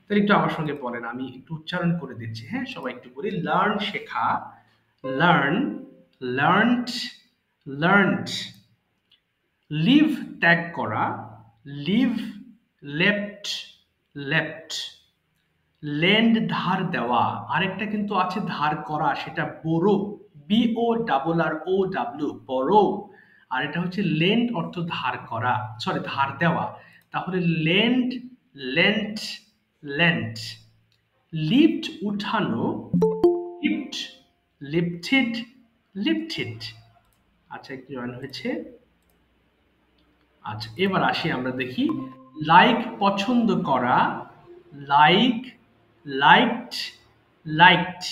তাহলে একটু আমার সঙ্গে বলেন, আমি একটু উচ্চারণ করে দিচ্ছি। হ্যাঁ, সবাই একটু বলি। লার্ন শেখা, লার্ন, লার্নড, লার্নড। লিভ ত্যাগ করা, লিভ, লেফট, লেফট। লেন্ড ধার দেওয়া, আরেকটা কিন্তু আছে ধার করা, সেটা বোরো, বিও ডাবল আর ও ডাব্লিউ, বড়ো। আর এটা হচ্ছে লেন্ড, অর্থ ধার করা, সরি ধার দেওয়া। তাহলে লেন্ড, লেন্ট, লেন্ট। লিফট উঠানো, লিফট, লিফটেড, লিফটেড। আচ্ছা, একটু জয়েন হয়েছে। আচ্ছা, এবার আসি, আমরা দেখি। লাইক পছন্দ করা, লাইক, লাইকড, লাইকড।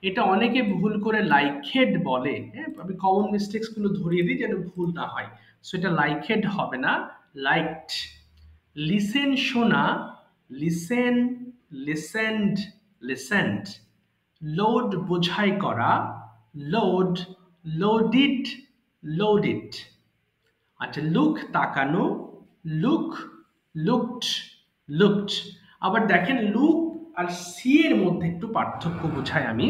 এটা অনেকে ভুল করে লাইকেড বলে। হ্যাঁ, আমি কমন মিস্টেক্স গুলো ধরিয়ে দিই যেন ভুল না হয়। সো এটা লাইকেড হবে না, লাইকড। লিসেন শোনা, লিসেন, লিসেন্ড, লিসেন্ড। লোড বোঝাই করা, লোড, লোডিড, লোডিড। আচ্ছা, লুক তাকানো, লুক, লুকড, লুকড। আবার দেখেন, লুক আর সি এর মধ্যে একটু পার্থক্য বোঝাই আমি।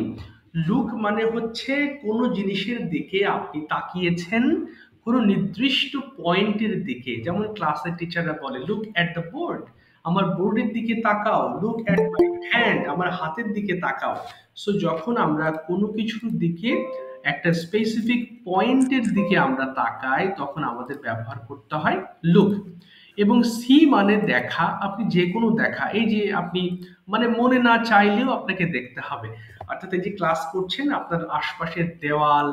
লুক মানে হচ্ছে কোনো জিনিসের দিকে আপনি তাকিয়েছেন, কোনো নির্দিষ্ট পয়েন্টের দিকে। যেমন ক্লাসের টিচাররা বলে লুক অ্যাট দ্য বোর্ড, আমার বোর্ডের দিকে তাকাও। লুক অ্যাট মাই হ্যান্ড, আমার হাতের দিকে তাকাও। সো যখন আমরা কোনো কিছুর দিকে, একটা স্পেসিফিক পয়েন্টের দিকে আমরা তাকাই, তখন আমাদের ব্যবহার করতে হয় লুক। এবং সি মানে দেখা, আপনি যে কোনো দেখা, এই যে আপনি মানে মনে না চাইলেও আপনাকে দেখতে হবে। অর্থাৎ এই যে ক্লাস করছেন, আপনার আশপাশের দেওয়াল,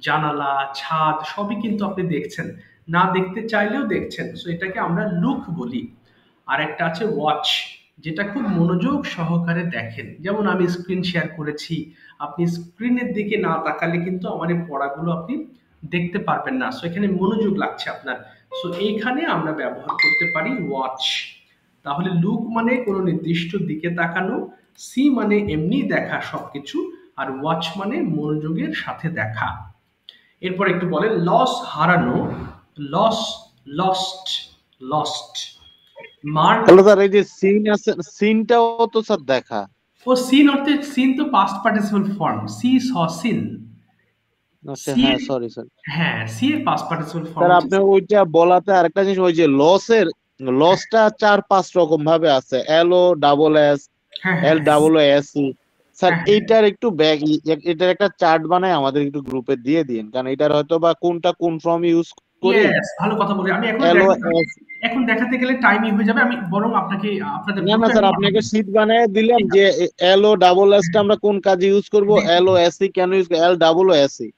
জানালা, ছাদ সবই কিন্তু আপনি দেখছেন, না দেখতে চাইলেও দেখছেন। সো এটাকে আমরা লুক বলি। আর একটা আছে ওয়াচ, যেটা খুব মনোযোগ সহকারে দেখেন। যেমন আমি স্ক্রিন শেয়ার করেছি, আপনি স্ক্রিনের দিকে না তাকালে কিন্তু আমার এই পড়াগুলো আপনি দেখতে পারবেন না। সো এখানে মনোযোগ লাগছে আপনার। সো এইখানে আমরা ব্যবহার করতে পারি ওয়াচ। তাহলে লুক মানে কোনো নির্দিষ্ট দিকে তাকানো, সি মানে এমনি দেখা সবকিছু, আর ওয়াচ মানে মনোযোগের সাথে দেখা। এরপর একটু বলে লস হারানো, লস, লস্ট, লস্ট। মার্ক, তাহলে স্যার এই যে সিন আছে, সিনটাও তো স্যার দেখা। ও সিন অর্থে, সিন তো পাস্ট পার্টিসিপল ফর্ম, সি স সিন। আচ্ছা, সি হ্যাঁ, এর, সরি স্যার। হ্যাঁ সি এর পাস্ট পার্টিসিপল ফর্ম স্যার হচ্ছে আপনি ওইটা বলাতে আরেকটা জিনিস, ওই যে লসের, লসটা 4-5 রকম ভাবে আছে, এল ও ডাবল এস, হ্যাঁ হ্যাঁ L double O S E. Sir হ্যাঁ এইটার একটু ব্যাগ, এটার একটা চার্ট বানায় আমাদের একটু গ্রুপে দিয়ে দিন, কারণ এটার হয়তো বা কোনটা কোন ফর্ম ইউজ করি। ইয়েস, ভালো কথা বলি। আমি এখন এল ও দেখাতে, এস, এখন দেখাতে গেলে টাইমই হয়ে যাবে। আমি বরং আপনাকে আপনাদের না না গ্রুপে স্যার, আমি আপনি পাঠাবো। একটা শীট বানায় দিলাম ঠিক যে আছে, এল ও ডাবল এস টা আমরা কোন কাজে ইউজ করব, দেখি, এল ও এস ই কেন use, L double O S E.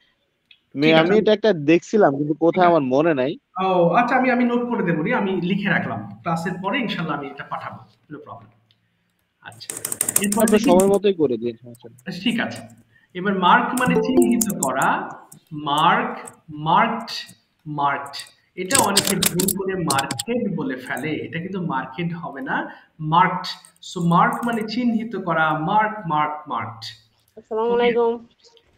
ঠিক আছে, আমি এটা একটা দেখছিলাম কিন্তু ঠিক কোথায় আছে। আমার মনে নাই। ও আচ্ছা, আমি আমি নোট করে দেবো রে, আমি লিখে রাখলাম, ক্লাসের পরে ইনশাল্লাহ আমি এটা পাঠাবো। No problem. আচ্ছা, এরপরে আপনার দেখি। সময় মতোই করে দিন, সমস্যা নেই। ঠিক আছে। এবার মার্ক মানে চিহ্নিত করা, মার্ক, মার্কড, মার্কড। এটা অনেকে ভুল করে মার্কেট বলে ফেলে, এটা কিন্তু মার্কেট হবে না, মার্কড। সো মার্ক মানে চিহ্নিত করা, মার্ক, মার্ক, মার্কড। আসসালামু ওকে, আলাইকুম।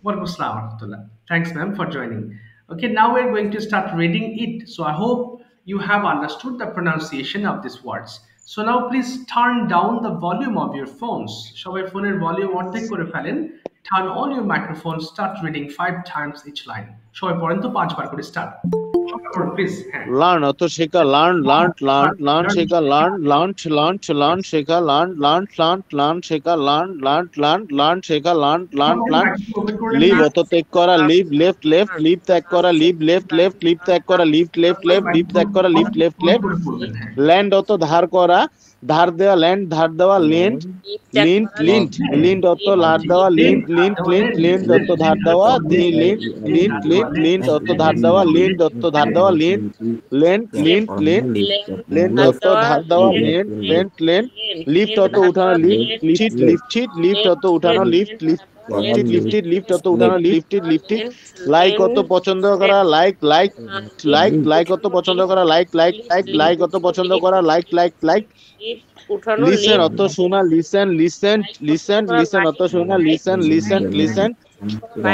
walaikum assalam warahmatullah. Thanks, ma'am, for joining. Okay, now we're going to start reading it. So I hope you have understood the pronunciation of these words. So now please turn down the volume of your phones. সবাই ফোনের volume অর্ধেক করে ফেলেন। Turn on your microphone. Start reading 5 times each line. সবাই পড়েন তো 5 বার করে start. Please. হ্যাঁ, লার্ন অত শেখা, লার্ন, লার্ন, লার্ন, লার্ন শেখা, লার্ন, লার্ন, লার্ন, লার্ন শেখা, লার্ন, লার্ন, লার্ন, লার্ন শেখা, লার্ন, লার্ন, লার্ন, লার্ন শেখা, লার্ন, লার্ন, সবাই লার্ন। মাইক্রোফোন ওপেন করলেন লিভ না? অত ত্যাগ করা, লিভ লেফট, লেফট, লিভ ত্যাগ করা, লিভ লেফট, লেফট, লিভ ত্যাগ করা, লিভ লেফট, সবাই লেফট, লিভ মাইক্রোফোন ত্যাগ করা, লিভ লেফট, অন লেফট। করে পড়বেন। হ্যাঁ, ল্যান্ড অত ধার করা, ধার দেওয়া, ল্যান্ড ধার দেওয়া, লেন্ড, লিন্ট, লিন্ট, লিন্ট অত ধার দেওয়া, লিন্ট, লিন্ট, লিন্ট, লিন্ট অত ধার দেওয়া, দি লিন্ট, লিন্ট, লিন্ট, লিন্ট অত ধার দেওয়া, লিন্ট অত ধার দেওয়া, lint, lent, lint, lint, lent অত ধার দেওয়া, লেন্ট, লেন্ট, লেন্ট। লিফট অত উঠানো, লিফট, লিফট, লিফট, লিফট অত উঠানো, lift, lift, lifted, lifted, lift অত উঠানো, লিফটেড, লিফটেড। লাইক অত পছন্দ করা, লাইক, লাইক, লাইক, লাইক অত পছন্দ করা, লাইক, লাইক, লাইক, লাইক অত পছন্দ করা, লাইক, লাইক, লাইক। উঠানো, লিসেন অত শোনা, লিসেন, লিসেন, লিসেন, লিসেন অত শোনা, লিসেন, লিসেন, লিসেন।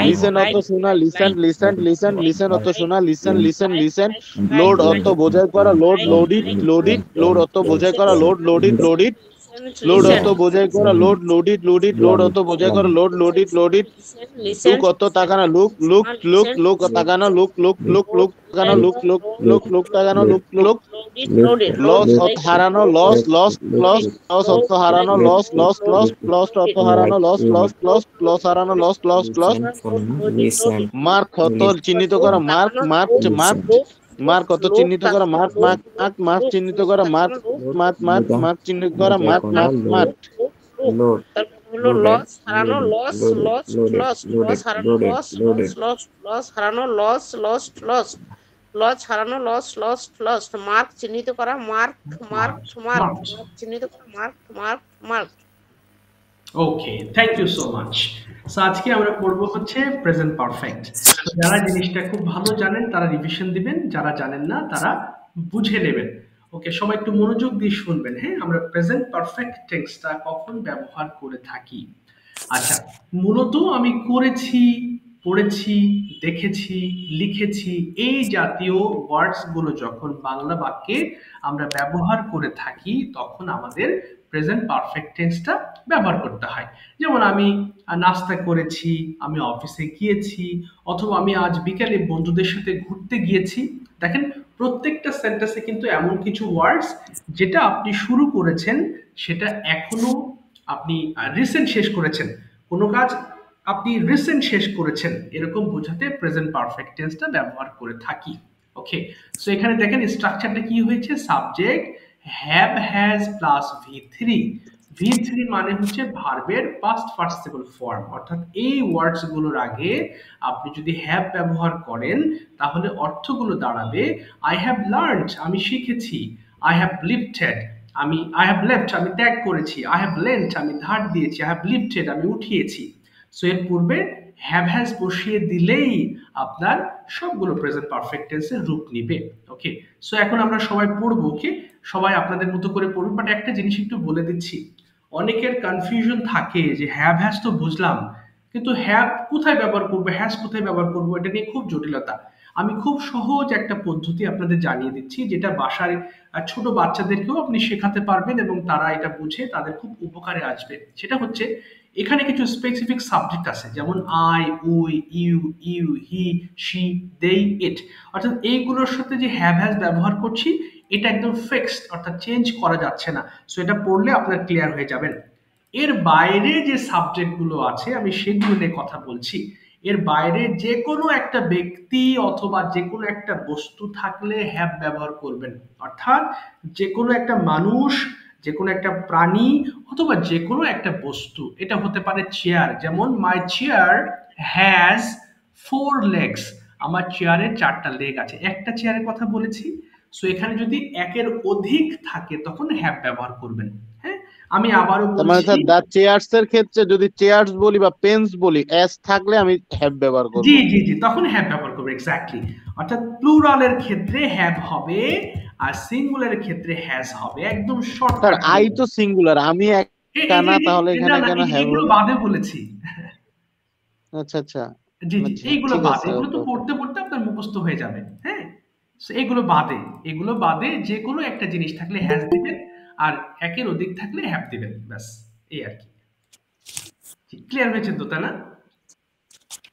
লিসেন অত শোনা, লিসেন, লিসেন, লিসেন, লিসেন অত শোনা, লিসেন, লিসেন, লিসেন। লোড অত বোঝাই করা, লোড, লোডিট, লোডিট, লোড অত বোঝাই করা, লোড, লোডিট, লোডিট। লোড অত বোঝাই করা লোড লোডিট লোডিট লোড অত বোঝাই করা লোড লোডিট লোডিট লুক অত তাকানো লুক লুক লুক লুক তাকানো লুক লুক লুক লুক তাকানো লুক লুক লুক লুক তাকানো লুক লুক লস অত হারানো লস লস লস লস অত হারানো লস লস লস লস অত হারানো লস লস লস লস হারানো লস লস লস মার্ক অত চিহ্নিত করা মার্ক মার্ক মার্ক মার্ক কত চিহ্নিত করা মার্ক মার্ক মার্ক মার্ক চিহ্নিত করা মার্ক মার্ক মার্ক মার্ক চিহ্নিত করা মার্ক মার্ক মার্ক লস হারানো লস লস লস লস হারানো লস লস লস হারানো লস লস লস লস হারানো লস লস লস মার্ক চিহ্নিত করা মার্ক মার্ক মার্ক চিহ্নিত করা mark mark mark okay, thank you so much. So আজকে আমরা পড়বো হচ্ছে প্রেজেন্ট পারফেক্ট। যারা জিনিসটা খুব ভালো জানেন তারা রিভিশন দিবেন, যারা জানেন না তারা বুঝে নেবেন। ওকে, সবাই একটু মনোযোগ দিয়ে শুনবেন। হ্যাঁ, আমরা প্রেজেন্ট পারফেক্ট টেন্সটা কখন ব্যবহার করে থাকি। আচ্ছা, মূলত আমি করেছি, পড়েছি, দেখেছি, লিখেছি এই জাতীয় ওয়ার্ডস গুলো যখন বাংলা বাক্যে আমরা ব্যবহার করে থাকি তখন আমাদের প্রেজেন্ট পারফেক্ট টেন্সটা ব্যবহার করতে হয়। যেমন আমি নাস্তা করেছি, আমি অফিসে গিয়েছি, অথবা আমি আজ বিকেলে বন্ধুদের সাথে ঘুরতে গিয়েছি। দেখেন, প্রত্যেকটা সেন্টেন্সে কিন্তু এমন কিছু ওয়ার্ডস যেটা আপনি শুরু করেছেন সেটা এখনো আপনি রিসেন্ট শেষ করেছেন, কোনো কাজ আপনি রিসেন্ট শেষ করেছেন, এরকম বোঝাতে প্রেজেন্ট পারফেক্ট টেন্সটা ব্যবহার করে থাকি। ওকে, সো এখানে দেখেন স্ট্রাকচারটা কি হয়েছে, সাবজেক্ট হ্যাভ হ্যাজ প্লাস ভি3। ভি3 মানে হচ্ছে ভার্বের পাস্ট পার্টিসিপল ফর্ম, অর্থাৎ এই ওয়ার্ডস গুলোর আগে আপনি যদি হ্যাভ ব্যবহার করেন তাহলে অর্থগুলো দাঁড়াবে আই হ্যাভ লার্নড, আমি শিখেছি, I have lifted, I have left, আমি ত্যাগ করেছি, আই হ্যাভ লেন্ট, আমি ধার দিয়েছি, আই হ্যাভ লিফটেড, আমি উঠিয়েছি। সো এর পূর্বে হ্যাভ হ্যাজ বসিয়ে দিলেই আপনার সবগুলো প্রেজেন্ট পারফেক্ট টেন্সের রূপ নিবে। ওকে, সো এখন আমরা সবাই পড়বো। ওকে, সবাই আপনাদের মতো করে পড়ুন, বাট একটা জিনিস একটু বলে দিচ্ছি, অনেকের কনফিউশন থাকে যে হ্যাভ হ্যাজ তো বুঝলাম, কিন্তু হ্যাভ কোথায় ব্যবহার করবো, হ্যাজ কোথায় ব্যবহার করবো, এটা নিয়ে খুব জটিলতা। আমি খুব সহজ একটা পদ্ধতি আপনাদের জানিয়ে দিচ্ছি, যেটা বাসায় ছোট বাচ্চাদেরকেও আপনি শেখাতে পারবেন এবং তারা এটা বুঝে তাদের খুব উপকারে আসবে। সেটা হচ্ছে, এখানে কিছু স্পেসিফিক সাবজেক্ট আছে, যেমন I, we, you, you, he, she, they, it, অর্থাৎ এইগুলোর সাথে যে হ্যাভ হ্যাজ ব্যবহার করছি এটা একদম ফিক্সড, অর্থাৎ চেঞ্জ করা যাচ্ছে না। সো এটা পড়লে আপনার ক্লিয়ার হয়ে যাবেন। এর বাইরে যে সাবজেক্ট গুলো আছে আমি সেগুলো নিয়ে কথা বলছি। এর বাইরে যে কোনো একটা ব্যক্তি অথবা যে কোনো একটা বস্তু থাকলে হ্যাভ ব্যবহার করবেন, অর্থাৎ যে কোনো একটা মানুষ, যে কোনো একটা প্রাণী অথবা যে কোনো একটা বস্তু। এটা হতে পারে চেয়ার, যেমন মাই চেয়ার হ্যাজ 4 legs, আমার চেয়ারের 4টা লেগ আছে, একটা চেয়ারের কথা বলেছি। সো এখানে যদি একের অধিক থাকে তখন হ্যাভ ব্যবহার করবেন। হ্যাঁ, আমি আবারও মানে বলছি, স্যার দা চেয়ার্স এর ক্ষেত্রে যদি চেয়ার্স বলি বা পেন্স বলি এস থাকলে আমি হ্যাভ ব্যবহার করব। জি জি জি, তখন হ্যাভ ব্যবহার করবে, এক্স্যাক্টলি। অর্থাৎ প্লুরালের ক্ষেত্রে হ্যাভ হবে আর সিঙ্গুলারের ক্ষেত্রে হ্যাজ হবে, একদম শর্ট। স্যার আই তো সিঙ্গুলার, আমি একটা না, তাহলে এখানে কেন হ্যাভ এগুলো হলো? বাদে বলেছি। আচ্ছা আচ্ছা জি জি, আচ্ছা, এইগুলো ঠিক বাদে, আছে, এগুলো তো ওকে। পড়তে পড়তে আপনার মুখস্থ হয়ে যাবে। হ্যাঁ, so এগুলো বাদে, এগুলো বাদে যে কোনো একটা জিনিস থাকলে হ্যাজ দিবেন আর একের অধিক থাকলে হ্যাভ দিবেন, ব্যাস এই আর কি। ক্লিয়ার হয়েছে তো, তাই না?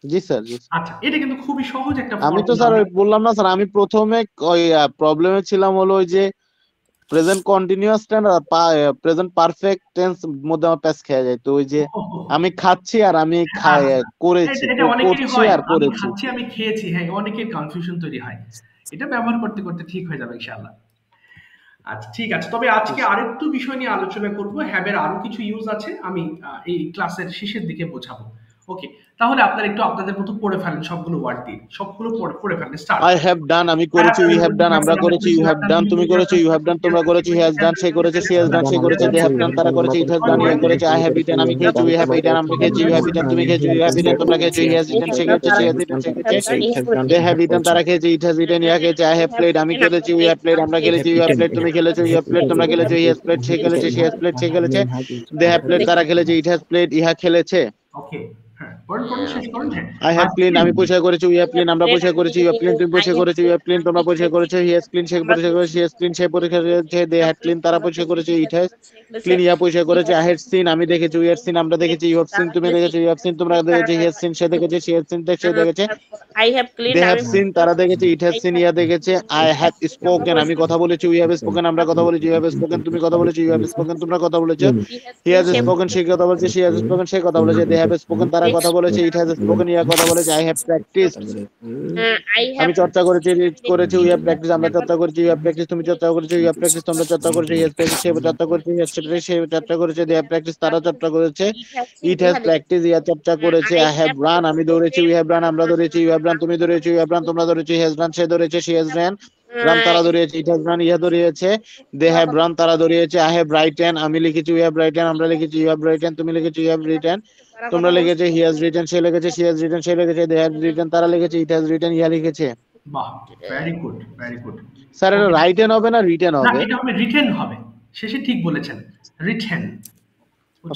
জি স্যার, জি স্যার। আচ্ছা, এটা কিন্তু খুবই সহজ একটা আমি তো ফর্মুলা। স্যার ওই বললাম না স্যার, আমি প্রথমে ওই প্রবলেমে ছিলাম হলো ওই যে প্রেজেন্ট কন্টিনিউয়াস টেন্স আর প্রেজেন্ট পারফেক্ট টেন্স মধ্যে আমার প্যাচ খেয়ে যায়। তো ওই যে আমি খাচ্ছি আর আমি করেছি, এটা অনেকেরই করছি হয়, আর আমি করেছি। খাচ্ছি আমি খেয়েছি, হ্যাঁ, অনেকের কনফিউশন তৈরি হয়। এটা ব্যবহার করতে করতে ঠিক হয়ে যাবে ইনশাআল্লাহ। আচ্ছা, ঠিক আছে, তবে আজকে আরেকটু বিষয় নিয়ে আলোচনা করব, হ্যাবের আরো কিছু ইউজ আছে, আমি এই ক্লাসের শেষের দিকে বোঝাবো। ওকে, তাহলে আপনারা একটু আপনাদের মতো পড়ে ফেলেন সবগুলো ওয়ার্ড দিয়ে, সবগুলো পড়ে ফেলেন। স্টার্ট। আই হ্যাভ ডান, আমি করেছি, উই হ্যাভ ডান, আমরা করেছি, ইউ হ্যাভ ডান, তুমি করেছো, ইউ হ্যাভ ডান, তোমরা করেছো, হি হ্যাজ ডান, সে করেছে, সি হ্যাজ ডান, সে করেছে, দে হ্যাভ ডান, তারা করেছে, ইট হ্যাজ ডান, ইউ করেছে, আই হ্যাভ ইটেন, আমি খেয়েছি, উই হ্যাভ ইটেন, আমরা খেয়েছি, ইউ হ্যাভ ইটেন, তুমি খেয়েছো, ইউ হ্যাভ ইটেন, তোমরা খেয়েছো, হি হ্যাজ ইটেন, সে খেয়েছে, সি হ্যাজ ইটেন, সে খেয়েছে, দে হ্যাভ ইটেন, তারা খেয়েছে, ইট হ্যাজ ইটেন, ইয়া খেয়েছে, আই হ্যাভ প্লেড, আমি খেলেছি, উই হ্যাভ প্লেড, আমরা খেলেছি, ইউ হ্যাভ প্লেড, তুমি খেলেছো, ইউ হ্যাভ প্লেড, তোমরা খেলেছো, হি হ্যাজ প্লেড, সে খেলেছে, সি হ্যাজ প্লেড, সে খেলেছে, দে হ্যাভ প্লেড, তারা খেলেছে, ইট হ্যাজ প্লেড, ইহা খেলেছে। ওকে, হ্যাঁ, পড়েন শেষ করেন। হ্যাঁ, I have cleaned আমি পরিষ্কার করেছি, we have cleaned আমরা পরিষ্কার করেছি, you have cleaned তুমি পরিষ্কার করেছো, you have cleaned তোমরা পরিষ্কার করেছো, he has cleaned সে পরিষ্কার করেছে, she has cleaned সে পরিষ্কার করেছে, they had cleaned তারা পরিষ্কার করেছে, it has cleaned ইয়া পরিষ্কার করেছে, I had seen আমি দেখেছি, we had seen আমরা দেখেছি, you have seen তুমি দেখেছো, you have seen তোমরা দেখেছো, he has seen সে দেখেছে, she has seen সে দেখেছে, I have cleaned they have seen তারা দেখেছে, it has seen ইয়া দেখেছে, I have spoken আমি কথা বলেছি, we have spoken আমরা কথা বলেছি, you have spoken তুমি কথা বলেছো, you have spoken তোমরা কথা বলেছো, he has spoken সে কথা বলেছে, she has spoken সে কথা বলেছে, they have spoken তারা কথা বলেছে, it has spoken ইয়া কথা বলেছে, I have practiced আমি চর্চা করেছি, রিড করেছি, we have practiced আমরা চর্চা করেছি, you have practiced তুমি চর্চা করেছো, you have practiced তোমরা চর্চা করেছো, he has practiced সে চর্চা করেছে, he has practiced সে চর্চা করেছে, they have practiced তারা চর্চা করেছে, it has practiced ইয়া চর্চা করেছে, I have run আমি দৌড়েছি, we have run আমরা দৌড়েছি, you have run তুমি দৌড়েছো, you have run তোমরা দৌড়েছো, he has run say দৌড়েছে, she has ran run তারা দৌড়িয়েছে, it has run ইহা দৌড়িয়েছে, they have run তারা দৌড়িয়েছে, I have written আমি লিখেছি, we have written আমরা লিখেছি, you have written তুমি লিখেছো, you have written তোমরা লিখেছো, he has written সে লিখেছে, she has written সে লিখেছে, they have written তারা লিখেছে, it has written ইহা লিখেছে। বাহ, ভেরি গুড। স্যার এটা রাইটেন হবে না রিটেন না, হবে? এটা হবে রিটেন হবে। শেষে ঠিক বলেছেন, রিটেন।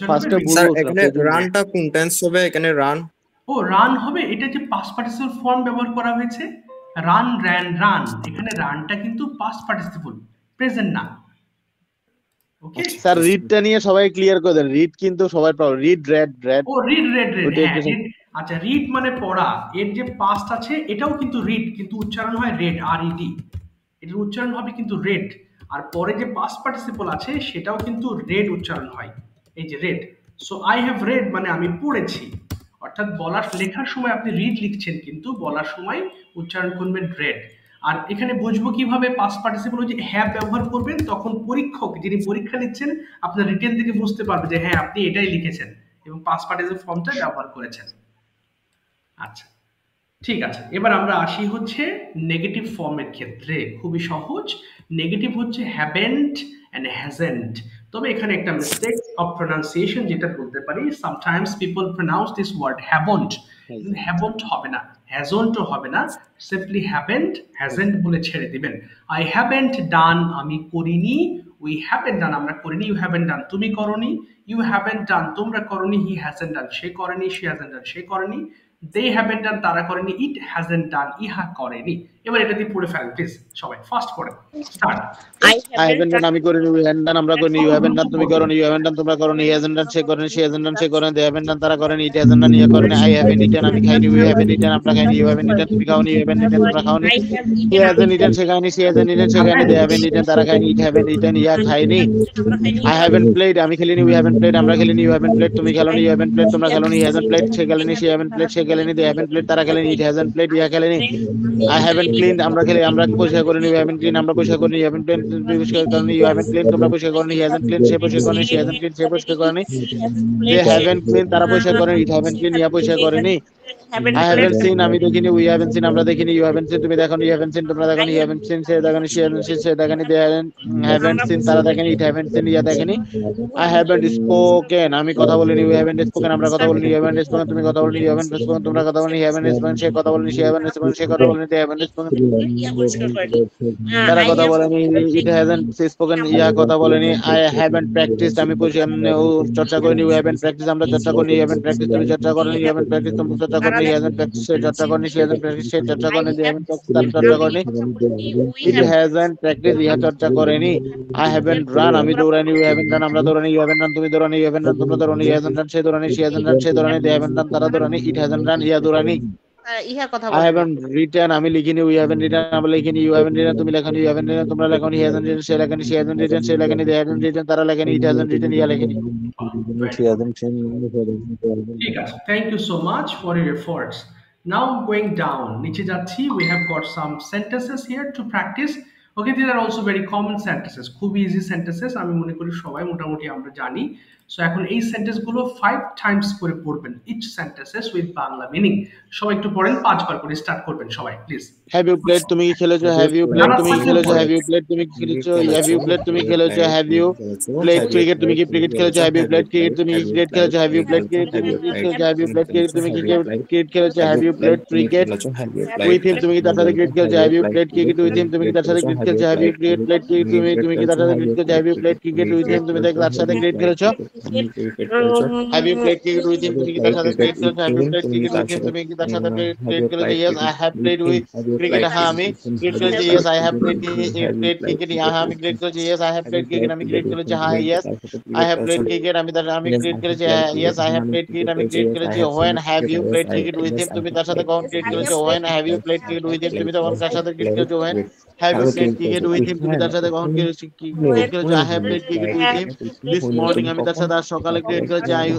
ফার্স্টে স্যার এখানে রানটা কোন টেন্স হবে? এখানে রান ও রান হবে, এটা যে পাস্ট পার্টিসিপল ফর্ম ব্যবহার করা হয়েছে, রান র্যান রান, এখানে রানটা কিন্তু পাস্ট পার্টিসিপল, প্রেজেন্ট না। ওকে স্যার রিডটা নিয়ে সবাই ক্লিয়ার করে দেন, রিড কিন্তু সবাই পাও, রিড রেড রেড ও রিড হ্যাঁ রিড। আচ্ছা, রিড মানে পড়া, এর যে পাস্ট আছে এটাও কিন্তু রিড, কিন্তু উচ্চারণ হয় রেড, RED, এটার উচ্চারণ হবে কিন্তু রেড। আর পরে যে পাস্ট পার্টিসিপল আছে সেটাও কিন্তু রেড উচ্চারণ হয়, এই যে red. So I have read মানে আমি পড়েছি, অর্থাৎ লেখার সময় আপনি রিড লিখছেন, কিন্তু বলার সময় উচ্চারণ করবেন রেড। আর এখানে বুঝবো কিভাবে পাস্ট পার্টিসিপল, যে হ্যাভ ব্যবহার করবেন, তখন পরীক্ষক যিনি পরীক্ষা নিচ্ছেন আপনার রিটেন থেকে বুঝতে পারবে যে হ্যাঁ আপনি এটাই লিখেছেন এবং পাস্ট পার্টিসিপল ফর্মটা ব্যবহার করেছেন। আচ্ছা, ঠিক আছে, এবার আমরা আসি হচ্ছে নেগেটিভ ফর্মের ক্ষেত্রে। খুবই সহজ, নেগেটিভ হচ্ছে হ্যাভেন্ট এন্ড হ্যাজেন্ট। তবে এখানে একটা মিস্টেক অফ প্রোনাউন্সিয়েশন যেটা বলতে পারি, sometimes people pronounce this word haven't, haven't হবে না, হ্যাজন্টও হবে না, সিম্পলি হ্যাভেন্ট হ্যাজেন্ট বলে ছেড়ে দিবেন। আই হ্যাভেন্ট ডান আমি করিনি, উই হ্যাভেন্ট ডান আমরা করিনি, ইউ হ্যাভেন্ট ডান তুমি করনি, ইউ হ্যাভেন্ট ডান তোমরা করনি, হি হ্যাজেন্ট ডান সে করেনি, শি হ্যাজেন্ট ডান সে করেনি, they haven't done তারা করেনি, it hasn't done ইহা করেনি। এবার এটা দিয়ে পড়ে ফেলেন প্লিজ সবাই, ফার্স্ট পড়েন, স্টার্ট। I haven't done আমি করিনি, we haven't done আমরা করিনি, you haven't done তুমি করনি, you haven't done তোমরা করনি, he hasn't done সে করেনি, she hasn't done সে করেনি, they haven't done তারা করেনি, it hasn't done ইয়া করেনি, I haven't eaten আমি খাইনি, we haven't eaten আমরা খাইনি, you haven't eaten তুমি খাওনি, you haven't eaten তোমরা খাওনি, he hasn't eaten সে খায়নি, she hasn't eaten সে খায়নি, they haven't eaten তারা খায়নি, it haven't eaten ইয়া খায়নি, I haven't played আমি খেলিনি, we haven't played আমরা খেলিনি, you haven't played তুমি খেলোনি, you haven't played তোমরা খেলোনি, he hasn't played সে খেলেনি, she haven't played সে খেলেনি, they haven't played তারা খেলেনি, it hasn't played ইয়া খেলেনি, I haven't cleaned আমরা খেলি আমরা পরিষ্কার করিনি, we haven't cleaned আমরা পরিষ্কার করিনি, you haven't cleaned তুমি পরিষ্কার করিনি, you haven't cleaned তোমরা পরিষ্কার করিনি, he hasn't cleaned সে পরিষ্কার করেনি, she hasn't cleaned সে পরিষ্কার করেনি, they haven't cleaned তারা পরিষ্কার করেনি, it haven't cleaned ইয়া পরিষ্কার করেনি, I haven't seen আমি দেখিনি, we haven't seen আমরা দেখিনি, you haven't seen তুমি দেখোনি, you haven't seen তোমরা দেখোনি, you haven't seen সে দেখোনি, she hasn't seen সে দেখেনি, they haven't seen তারা দেখেনি, it haven't seen ইয়া দেখেনি, I haven't spoken আমি কথা বলিনি, we haven't spoken আমরা কথা বলিনি, you haven't spoken তুমি কথা বলিনি, you haven't spoken তোমরা কথা বলিনি, he haven't spoken সে কথা বলিনি, she haven't spoken সে কথা বলিনি, they haven't spoken তারা কথা বলেনি, it hasn't spoken ইয়া কথা বলেনি, I haven't practiced আমি চর্চা করিনি, we haven't practiced আমরা চর্চা করিনি, you haven't practiced তুমি চর্চা করনি, you haven't practiced তুমি চর্চা করনি, he hasn't practiced সে চর্চা করনি, she hasn't practiced সে চর্চা করনি, they haven't practiced তারা চর্চা করনি, it hasn't practiced ইহা চর্চা করেনি, I haven't run আমি দৌড়াইনি, we haven't done আমরা দৌড়ানি, you haven't done তুমি দৌড়ানি, you haven't done তোমরা দৌড়ানি, he hasn't done say দৌড়ানি, she hasn't done say দৌড়ানি, they haven't done তারা দৌড়ানি, it hasn't run ইহা দৌড়ানি, ইহা কথা I haven't written আমি লিখিনি, we haven't written আমরা লিখিনি, you haven't written তুমি লেখনি, you haven't written তোমরা লেখনি, he hasn't written সে লেখনি, she hasn't written সে লেখনি, they haven't written তারা লেখনি, it hasn't written ইয়া লেখনি। ঠিক আছে, thank you so much for your efforts. Now going down, নিচে যাচ্ছি, we have got some sentences here to practise. Okay, this are also very common sentences, খুব easy sentences, আমি মনে করি সবাই মোটামুটি আমরা জানি। সো এখন এই সেন্টেন্সগুলো 5 টাইমস করে পড়বেন, each sentences with Bangla meaning. সবাই একটু পড়েন, 5 বার করে স্টার্ট করবেন সবাই প্লিজ। Have you played তুমি কি খেলেছো, have you played তুমি কি খেলেছো, have you played তুমি কি খেলেছো, have you played তুমি খেলেছো, have you played cricket তুমি কি ক্রিকেট খেলেছো, have you played cricket তুমি কি ক্রিকেট খেলেছো, have you played cricket তুমি কি ক্রিকেট খেলেছো, have you played cricket তুমি কি ক্রিকেট খেলেছো, have you played cricket with him তুমি কি তার সাথে ক্রিকেট খেলেছো, have you played cricket with him তুমি কি তার সাথে ক্রিকেট খেলছো, হ্যাভ ইউ ক্রিকেট প্লেড, তুমি কি তার সাথে ক্রিকেট খেলছো, have you played cricket with him, তুমি তার সাথে ক্রিকেট খেলেছো, have you played cricket with him, তুমি কি তার সাথে ক্রিকেট খেলেছো, have you played cricket with him, তুমি কি তার সাথে ক্রিকেট খেলেছো, yes I have played with cricket, হ্যাঁ আমি ক্রিকেট খেলেছি, yes I have played cricket, হ্যাঁ আমি ক্রিকেট খেলেছি, yes I have played cricket, আমি ক্রিকেট খেলেছি, হ্যাঁ yes I have played cricket, আমি ক্রিকেট খেলেছি, yes I have played cricket, আমি ক্রিকেট খেলেছি, when have you played cricket with him, তুমি তার সাথে কখন ক্রিকেট খেলেছো, when have you played cricket with him, তুমি তখন তার সাথে ক্রিকেট খেলেছো, when have you played cricket with him, তুমি তার সাথে কখন ক্রিকেট খেলেছো, I have played cricket with him this morning, আমি তার সাথে আজ সকালে ক্রিকেট খেলেছি, I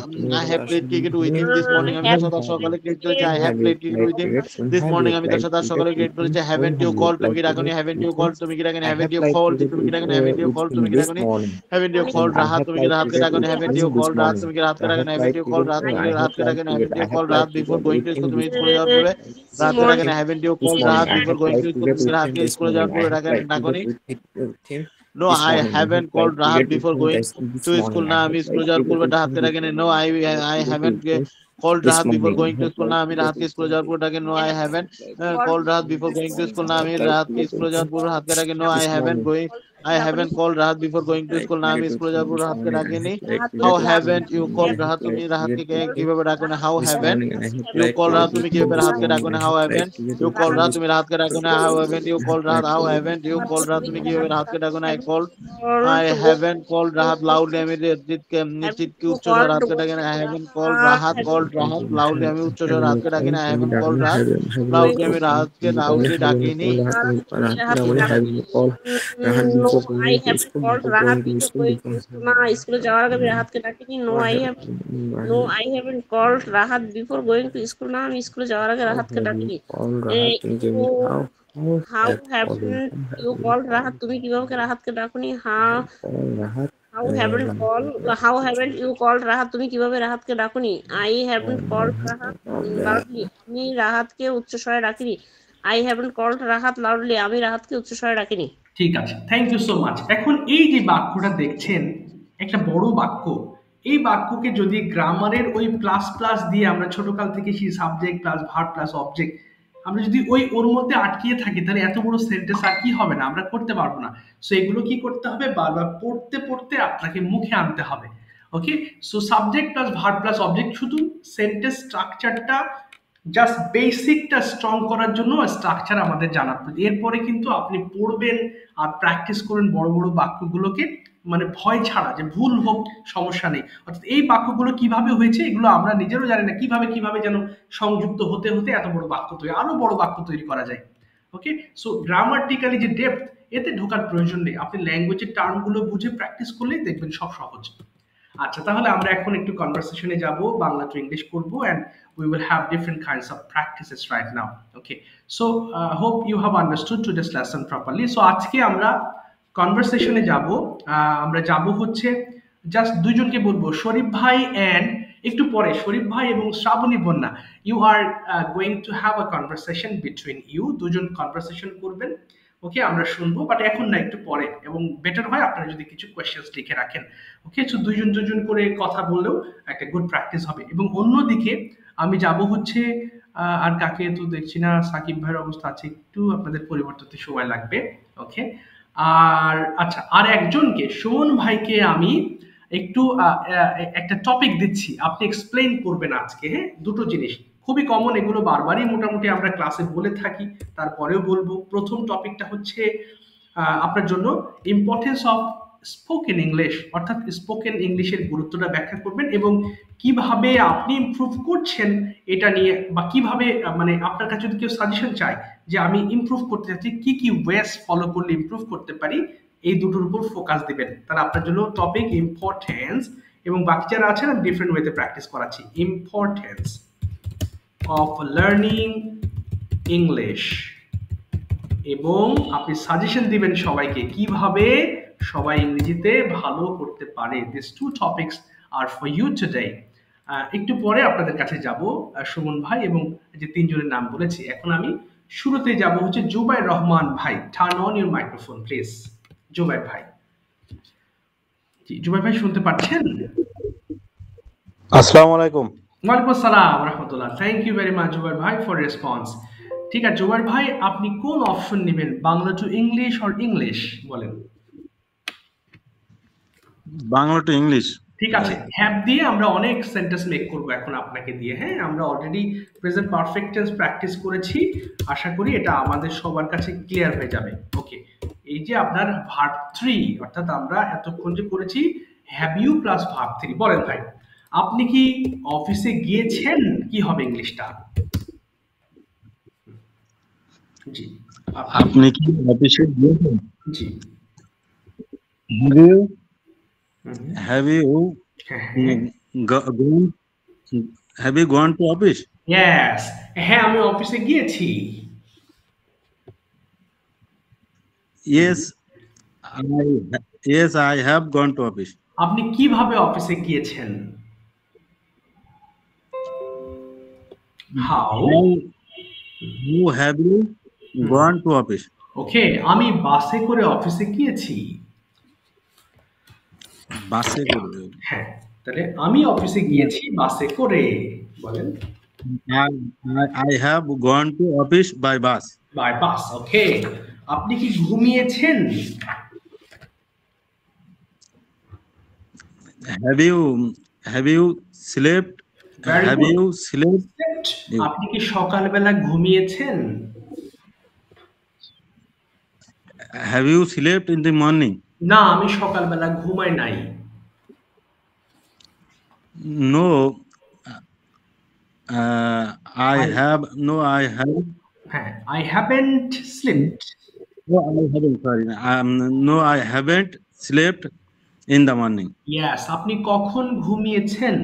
have played cricket with him this morning, আমি তার সাথে আজ সকালে ক্রিকেট খেলেছি, I have played cricket with him this morning, আমি তার সাথে আজ সকালে ক্রিকেট খেলেছি, হ্যাভেন্ট ইউ কল, তুমি কি ডাকনি, হ্যাভেন্ট ইউ কল, তুমি কি ডাকনি, হ্যাভেন্ট ইউ কল, তুমি কি ডাকনি, হ্যাভেন্ট ইউ কল, তুমি কি ডাকনি, হ্যাভেন্ট ইউ কল রাহাত, তুমি কি রাহাতকে ডাকনি, হ্যাভেন্ট ইউ কল রাহাত, তুমি কি রাহাতকে ডাকনি, হ্যাভেন্ট ইউ কল রাহাত, তুমি কি রাহাতকে ডাকনি, haven't you call Rahat before going to school, তুমি স্কুলে যাওয়ার পূর্বে রাহাতকে ডাকনি, haven't you call Rahat before going to school, তুমি রাহাতকে স্কুলে যাওয়ার পূর্বে ডাকনি, No, I haven't called Rahat before going to school. না আমি স্কুলে যাওয়ার পূর্বে রাহাতকে ডাকিনি। No, I haven't called Rahat before going to school. না আমি রাহাতকে স্কুলে যাওয়ার পূর্বে ডাকিনি। No, I haven't called Rahat before going to school. না আমি রাহাতকে স্কুলে যাওয়ার পূর্বে রাহাতকে ডাকিনি। No, I haven't called Rahat before going to school. না আমি স্কুলে যাওয়ার পূর্বে রাহাতকে ডাকিনি। How haven't you called Rahat? তুমি রাহাতকে কিভাবে ডাকো না? How haven't you called Rahat? তুমি কিভাবে রাহাতকে ডাকো না? How haven't you called Rahat? তুমি রাহাতকে ডাকো না? How haven't you called Rahat? How haven't you called Rahat? তুমি কিভাবে রাহাতকে ডাকো না? I haven't called Rahat loudly. আমি নিশ্চিতকে উচ্চ স্বরে রাহাতকে ডাকি না। I haven't called Rahat loudly. আমি উচ্চ স্বরে রাহাতকে ডাকি না। I haven't called Rahat loudly. আমি রাহাতকে loudly ডাকিনি। No, I haven't called Rahat before going to school. না স্কুলে যাওয়ার আগে আমি রাহাতকে ডাকিনি। No, I haven't called Rahat before going to school. না আমি স্কুলে যাওয়ার আগে রাহাতকে ডাকিনি। How haven't you called Rahat? তুমি কিভাবে রাহাতকে ডাকুনি? How haven't you called Rahat? তুমি কিভাবে রাহাতকে ডাকুনি? I haven't called Rahat loudly. আমি রাহাতকে উচ্চ স্বরে ডাকিনি। I haven't called Rahat loudly. আমি রাহাতকে উচ্চ স্বরে ডাকিনি। ঠিক আছে, থ্যাংক ইউ সো মাচ। এখন এই যে বাক্যটা দেখছেন, একটা বড় বাক্য, এই বাক্যকে যদি গ্রামারের ওই প্লাস প্লাস দিয়ে আমরা ছোটকাল থেকে সেই subject plus verb plus object আমরা যদি ওর মধ্যে আটকিয়ে থাকি, তাহলে এত বড় সেন্টেন্স আর কি হবে না, আমরা করতে পারবো না। সো এগুলো কি করতে হবে, বারবার পড়তে পড়তে আপনাকে মুখে আনতে হবে। Okay, so subject plus verb plus object, শুধু সেন্টেন্স স্ট্রাকচারটা জাস্ট বেসিকটা স্ট্রং করার জন্য স্ট্রাকচার আমাদের জানা প্রয়োজন। এরপরে কিন্তু আপনি পড়বেন আর প্র্যাকটিস করবেন বড় বড় বাক্যগুলোকে, মানে ভয় ছাড়া, যে ভুল হোক সমস্যা নেই। অর্থাৎ এই বাক্যগুলো কিভাবে হয়েছে এগুলো আমরা নিজেরও জানি না, কিভাবে যেন সংযুক্ত হতে হতে এত বড় বাক্য তৈরি, আরো বড় বাক্য তৈরি করা যায়। ওকে, সো গ্রামাটিক্যালি যে ডেপথ, এতে ঢোকার প্রয়োজন নেই। আপনি ল্যাঙ্গুয়েজের টার্মগুলো বুঝে প্র্যাকটিস করলেই দেখবেন সব সহজ। আচ্ছা, তাহলে আমরা এখন একটু কনভারসেশনে যাব, বাংলা টু ইংলিশ করব, and we will have different kinds of practices right now. Okay, so hope you have understood today's lesson properly. So আজকে আমরা কনভারসেশনে যাব, আমরা যাব হচ্ছে জাস্ট দুইজনকে বলবো, শরীফ ভাই এন্ড একটু পরে শরীফ ভাই এবং Srabani Bonna, you are going to have a conversation between you, দুজন কনভারসেশন করবেন। ওকে, আমরা শুনবো, বাট এখন না, একটু পরে, এবং বেটার হয় আপনারা যদি কিছু কোয়েশ্চেন্স লিখে রাখেন। ওকে, সো দুজন করে কথা বললেও একটা গুড প্র্যাকটিস হবে। এবং অন্যদিকে আমি যাব হচ্ছে, আর কাকে তো দেখছি না, সাকিব ভাইয়ের অবস্থা আছে একটু, আপনাদের পরিবর্তনতে সময় লাগবে। ওকে, আর আচ্ছা, আর একজনকে, সুমন ভাইকে আমি একটু একটা টপিক দিচ্ছি, আপনি এক্সপ্লেইন করবেন আজকে। হ্যাঁ, দুটো জিনিস খুবই কমন, এগুলো বারবারই মোটামুটি আমরা ক্লাসে বলে থাকি, তারপরেও বলবো। প্রথম টপিকটা হচ্ছে আপনার জন্য ইম্পর্টেন্স অফ স্পোকেন ইংলিশ, অর্থাৎ স্পোকেন ইংলিশের গুরুত্বটা ব্যাখ্যা করবেন এবং কিভাবে আপনি ইমপ্রুভ করছেন এটা নিয়ে, বা কিভাবে, মানে আপনার কাছে যদি কেউ সাজেশন চায় যে আমি ইমপ্রুভ করতে চাচ্ছি, কি ওয়েস ফলো করলে ইমপ্রুভ করতে পারি, এই দুটোর উপর ফোকাস দিবেন। তাহলে আপনার জন্য টপিক ইম্পর্টেন্স, এবং বাকি যারা আছেন আমি ডিফারেন্ট ওয়েতে প্র্যাকটিস করাচ্ছি। ইম্পর্টেন্স অফ লার্নিং ইংলিশ, এবং আপনি সাজেশন দিবেন সবাইকে কিভাবে সবাই ইংরেজিতে ভালো করতে পারে। This two topics are for you today. একটু পরে আপনাদের কাছে যাব সুমন ভাই এবং যে তিনজনের নাম বলেছি। এখন আমি শুরুতে যাব হচ্ছে জুবাইর রহমান ভাই। Turn on your microphone please, Zubair ভাই। জি, জুবাইর ভাই শুনতে পাচ্ছেন? আসসালামু আলাইকুম। ওয়ালাইকুম আসসালাম রাহমাতুল্লাহ। Thank you very much Zubair ভাই ফর রেসপন্স। ঠিক আছে জুবাইর ভাই, আপনি কোন অপশন নেবেন, Bangla to English or English বলেন। Bangla to English. ঠিক আছে, হ্যাভ দিয়ে আমরা অনেক সেন্টেন্স মেক করব এখন আপনাকে দিয়ে। হ্যাঁ, আমরা already present perfect tense practice করেছি, আশা করি এটা আমাদের সবার কাছে ক্লিয়ার হয়ে যাবে। ওকে, এই যে আপনার ভার্ব 3, অর্থাৎ আমরা এতক্ষণ যে করেছি হ্যাভ ইউ প্লাস ভার্ব 3, বলেন ভাই আপনি কি অফিসে গিয়েছেন, কি হবে ইংলিশটা? জি, আপনি কি অফিসে গিয়েছেন? জি, হ্যাভ ইউ হ্যাঁ, have you gone to office? Yes, হ্যাঁ আমি অফিসে গিয়েছি। Yes I have gone to office. আপনি কিভাবে অফিসে গিয়েছেন? How have you gone to office? Okay, আমি বাসে করে অফিসে গিয়েছি। বাসে করে। হ্যাঁ, তাহলে আমি অফিসে গিয়েছি বাসে করে, বলেন। I have gone to office by bus. By bus, okay. আপনি কি ঘুমিয়েছেন? Have you slept? Very have good. You slept? আপনি কি সকালবেলা ঘুমিয়েছেন? Have you slept in the morning? না, আমি সকালবেলা ঘুমাই নাই। নো আই হ্যাভ হ্যাঁ, I haven't slept. no I haven't slept in the morning. Yes, আপনি কখন ঘুমিয়েছেন?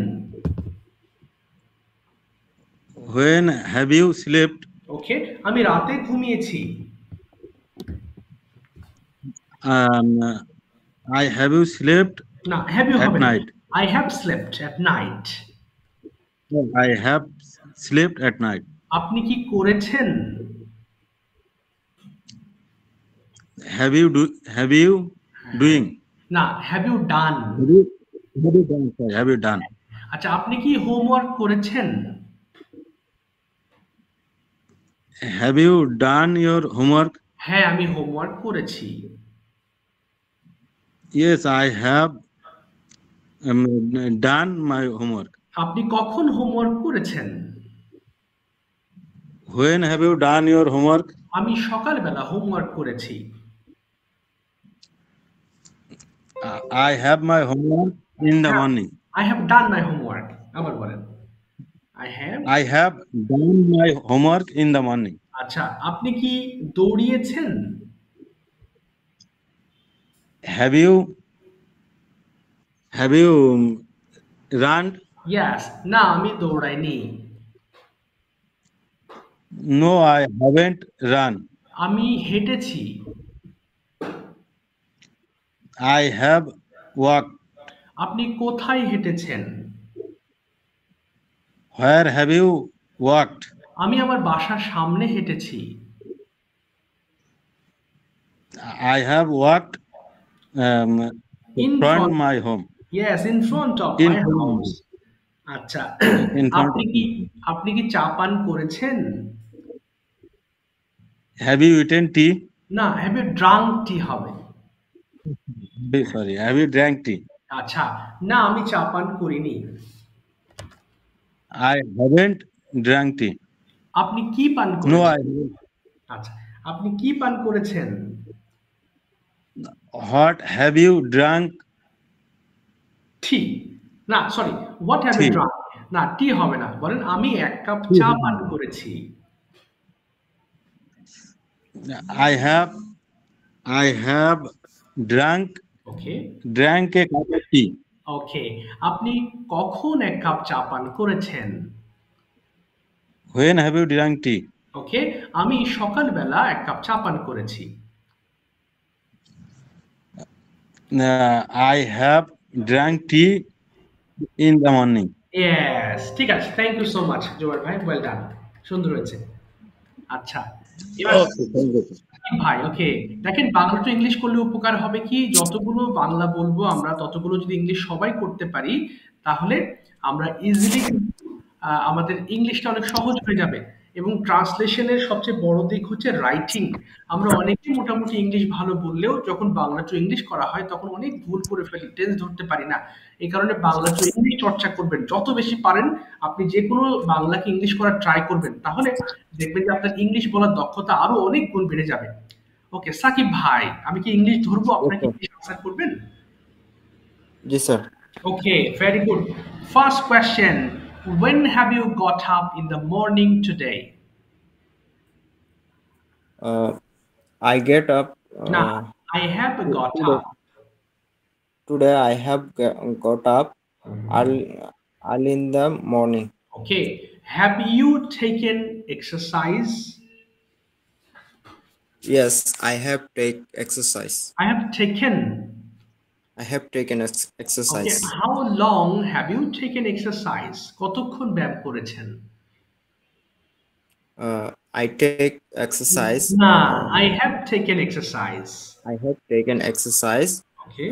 When have you slept? ওকে, আমি রাতে ঘুমিয়েছি। I have you slept না, have you at হবে না। night? I have slept at night. I have slept at night. আপনি কি করেছেন? Have you doing? না, have you done? Have you done? Sorry, have you done? আচ্ছা, আপনি কি হোমওয়ার্ক করেছেন? Have you done your homework? হ্যাঁ, আমি হোমওয়ার্ক করেছি। Yes, I have done my homework. আপনি কখন হোমওয়ার্ক করেছেন? When have you done your homework? আমি সকালবেলা হোমওয়ার্ক করেছি। I have my homework in the morning. I have done my homework. আবার বলেন। I have done my homework in the morning. আচ্ছা, আপনি কি দৌড়িয়েছেন? Have you run? Yes. না, আমি দৌড়াইনি। No, I haven't run. আমি হেঁটেছি। I have walked. আপনি কোথায় হেঁটেছেন? Where have you walked? আমি আমার বাসার সামনে হেঁটেছি। I have walked In front front. my home. Yes, in front of In my front. house. আচ্ছা, In front. আপনি কি চা পান করেছেন? Have you eaten tea? না, have you drunk tea হবে। Sorry, have you drank tea? আচ্ছা, না আমি চা পান করিনি। I haven't drank tea. আপনি কি পান No, করেছেন? I haven't. আচ্ছা, আপনি কি পান করেছেন? What have you drunk? tea. না, sorry, what have you Tea. drunk? না, টি হবে না, বলেন আমি এক কাপ চা পান করেছি। I have drank okay, a cup of tea. ওকে। আপনি কখন এক কাপ চা পান করেছেন? When have you drank tea? ওকে, আমি সকালবেলা এক কাপ চা পান করেছি। I have drank tea in the morning. Yes, ঠিক আছে, থ্যাংক ইউ সো মাচ জোয়ার ভাই, ওয়েল ডান, সুন্দর হয়েছে। আচ্ছা, এবার ভাই, ওকে, দেখেন বাংলা টু ইংলিশ করলে উপকার হবে কি, যতগুলো বাংলা বলবো আমরা ততগুলো যদি ইংলিশ সবাই করতে পারি, তাহলে আমরা ইজিলি আমাদের ইংলিশটা অনেক সহজ হয়ে যাবে। এবং ট্রান্সলেশনের সবচেয়ে বড় দিক হচ্ছে রাইটিং। আমরা অনেকেই মোটামুটি ইংলিশ ভালো বললেও যখন বাংলা টু ইংলিশ করা হয় তখন অনেক ভুল করে ফেলি, টেন্স ধরতে পারি না। এই কারণে বাংলা টু ইংলিশ চর্চা করবেন যত বেশি পারেন। আপনি যে কোনো বাংলাকে ইংলিশ করার ট্রাই করবেন, তাহলে দেখবেন যে আপনার ইংলিশ বলার দক্ষতা আরো অনেক গুণ বেড়ে যাবে। ওকে সাকিব ভাই, আমি কি ইংলিশ ধরবো, আপনাকে ইংলিশ আনসার করবেন? জি sir. Okay, very good. First question. When have you got up in the morning today? I get up Now, I have got today. up. Today I have got up early in the morning. Okay. Have you taken exercise? Yes, I have take exercise. I have taken. I have taken Okay. exercise. How long have you taken exercise? কতক্ষণ ব্যায়াম করেছেন? I take exercise. না, I have taken exercise. I have taken exercise Okay.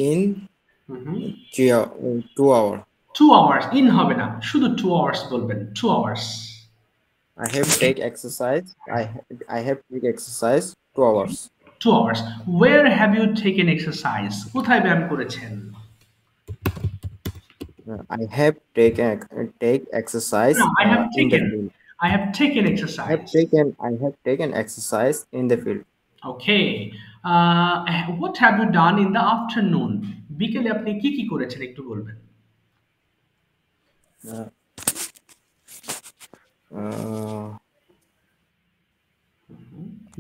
in 2 hours. 2 hours. In হবে না, শুধু 2 hours বলবেন। 2 hours. I have take exercise. I have take exercise 2 hours. 2 hours. Where have you taken exercise? কোথায় ব্যায়াম করেছেন? I have take exercise No, I have in the taken. field. I have taken exercise. I have taken exercise in the field. Okay. What have you done in the afternoon? বিকেলে আপনি কি কি করেছেন একটু বলবেন?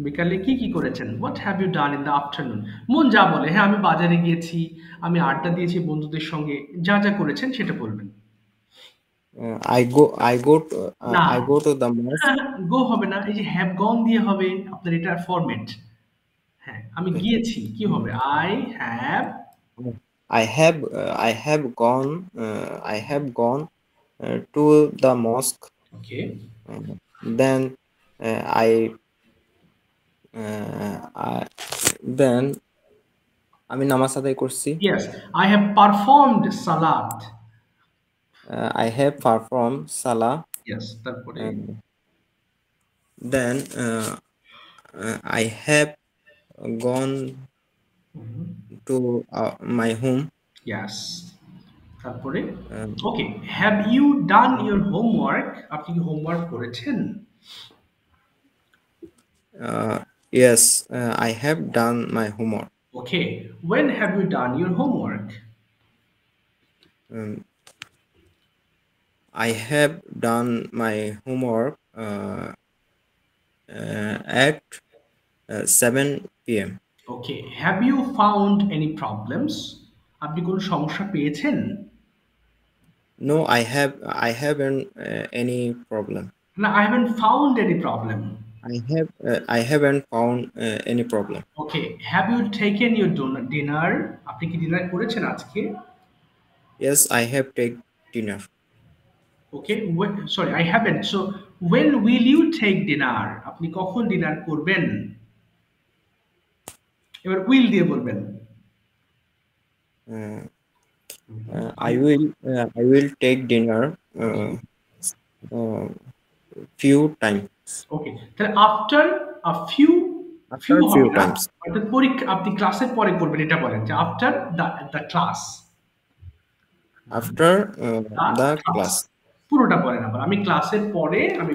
বিকালে কি কি করেছেন? What have you done in the afternoon? মন যা বলে, হ্যাঁ আমি বাজারে গিয়েছি, আমি আড্ডা দিয়েছি বন্ধুদের সঙ্গে, যা যা করেছেন সেটা বলবেন। I go to the mosque. গো হবে না, এই যে হ্যাভ গন দিয়ে হবে, আপনার এটা ফরম্যাট। হ্যাঁ, আমি গিয়েছি কি হবে? I have gone to the mosque. Okay. Then আমি নামাজ আদায় করছি। Yes, I have performed salat. I have performed salah. Yes, তারপরে Then I have gone to my home. Yes. তারপরে Okay, have you done your homework? আপনি কি homework করেছেন? Yes, I have done my homework. Okay, when have you done your homework? I have done my homework at 7 p.m. Okay, have you found any problems? আপনি কোনো সমস্যা পেয়েছেন? No, I haven't any problem. No, I haven't found any problem. I haven't found any problem. Okay, have you taken your dinner? আপনি কি dinner করেছেন আজকে? Yes, I have take dinner. Okay, sorry, I haven't. So, when will you take dinner? আপনি কখন dinner করবেন? এবার will দিয়ে বলবেন। I will take dinner few times. Okay, তাহলে after a few times. অর্থাৎ পরীক্ষা আপনি ক্লাসের পরে করবেন, এটা বলেন যে after the class. After the class. পুরোটা বলেন আবার, আমি ক্লাসের পরে আমি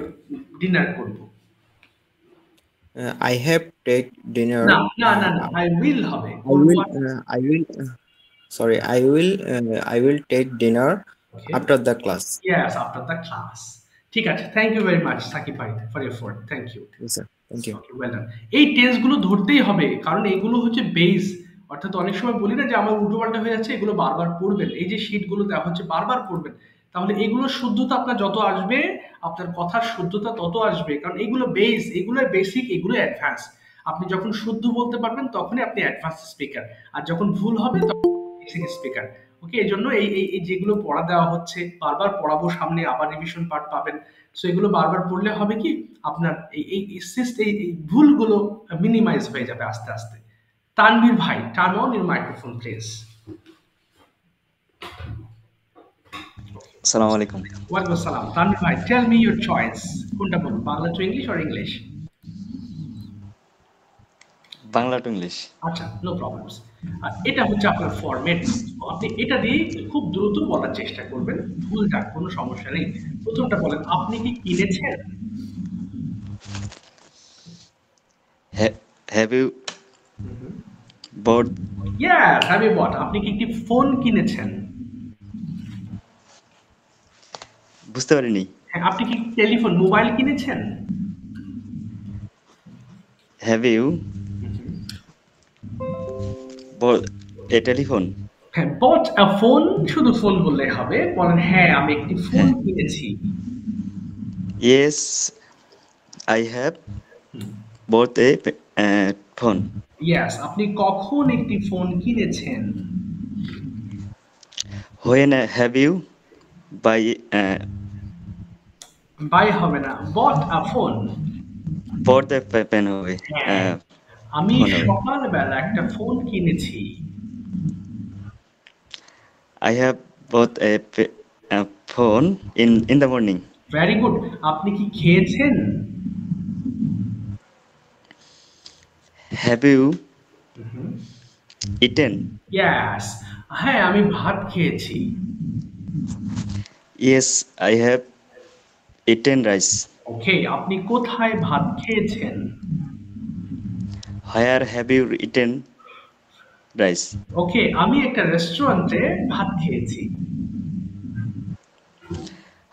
ডিনার করব। I have take dinner. না, I will হবে। I will take dinner after the class. Yes, after the class. ঠিক আছে, thank you very much Sakib ভাই for your effort. Thank you. Yes, sir. Thank you. Okay, well done. এই tense গুলো ধরতেই হবে, কারণ এগুলো হচ্ছে বেস। অর্থাৎ অনেক সময় বলি না যে আমার উল্টোপাল্টা হয়ে যাচ্ছে, এগুলো বারবার পড়বেন। এই যে শীট গুলো দেওয়া হচ্ছে বারবার পড়বেন, তাহলে এগুলোর শুদ্ধতা আপনার যত আসবে, আপনার কথার শুদ্ধতা তত আসবে। কারণ এগুলো বেস, এগুলো বেসিক, এগুলো অ্যাডভান্স। আপনি যখন শুদ্ধ বলতে পারবেন তখনই আপনি অ্যাডভান্স স্পিকার, আর যখন ভুল হবে তখন বেসিক স্পিকার। ওকে, এই জন্য এই যেগুলো পড়া দেওয়া হচ্ছে, বারবার পড়াবো, সামনে আবার রিভিশন পার্ট পাবেন। সো এগুলো বারবার পড়লে হবে কি, আপনার এই ভুলগুলো মিনিমাইজ হয়ে যাবে আস্তে আস্তে। তানভীর ভাই, turn on your microphone please. Assalamu alaikum. ওয়ালাইকুম আসসালাম। তানভীর ভাই, টেল মি ইউর চয়েস। কোনটা বলুন, Bangla to English or English? Bangla to English. আচ্ছা, নো প্রবলেমস। এটা হচ্ছে আপনার ফরম্যাট। আপনি এটা দিয়ে খুব দ্রুত বলার চেষ্টা করবেন। ভুল যাক, কোনো সমস্যা নেই। প্রথমটা বলেন, আপনি কি কিনেছেন? Have you bought? Yes, have you bought. আপনি কি একটি ফোন কিনেছেন? বুঝতে পারিনি। হ্যাঁ, আপনি কি টেলিফোন, মোবাইল কিনেছেন? Have you bought a telephone? হ্যাঁ, বট আ ফোন, শুধু ফোন বললেই হবে। বলেন, হ্যাঁ, আমি একটি ফোন কিনেছি। Yes, I have bought a phone. Yes, আপনি কখন একটি ফোন কিনেছেন? When have you buy buy হবে না, bought a phone. bought the pen হবে? হ্যাঁ, আমি phone হবে। সকালবেলা একটা ফোন কিনেছি। I have bought a phone in the morning. Very good. আপনি কি খেয়েছেন? Have you eaten? ইয়েস, হ্যাঁ, আমি ভাত খেয়েছি। Yes, I have eaten rice. ওকে, আপনি কোথায় ভাত খেয়েছেন? Where have you eaten rice? ওকে, আমি একটা রেস্টুরেন্টে ভাত খেয়েছি।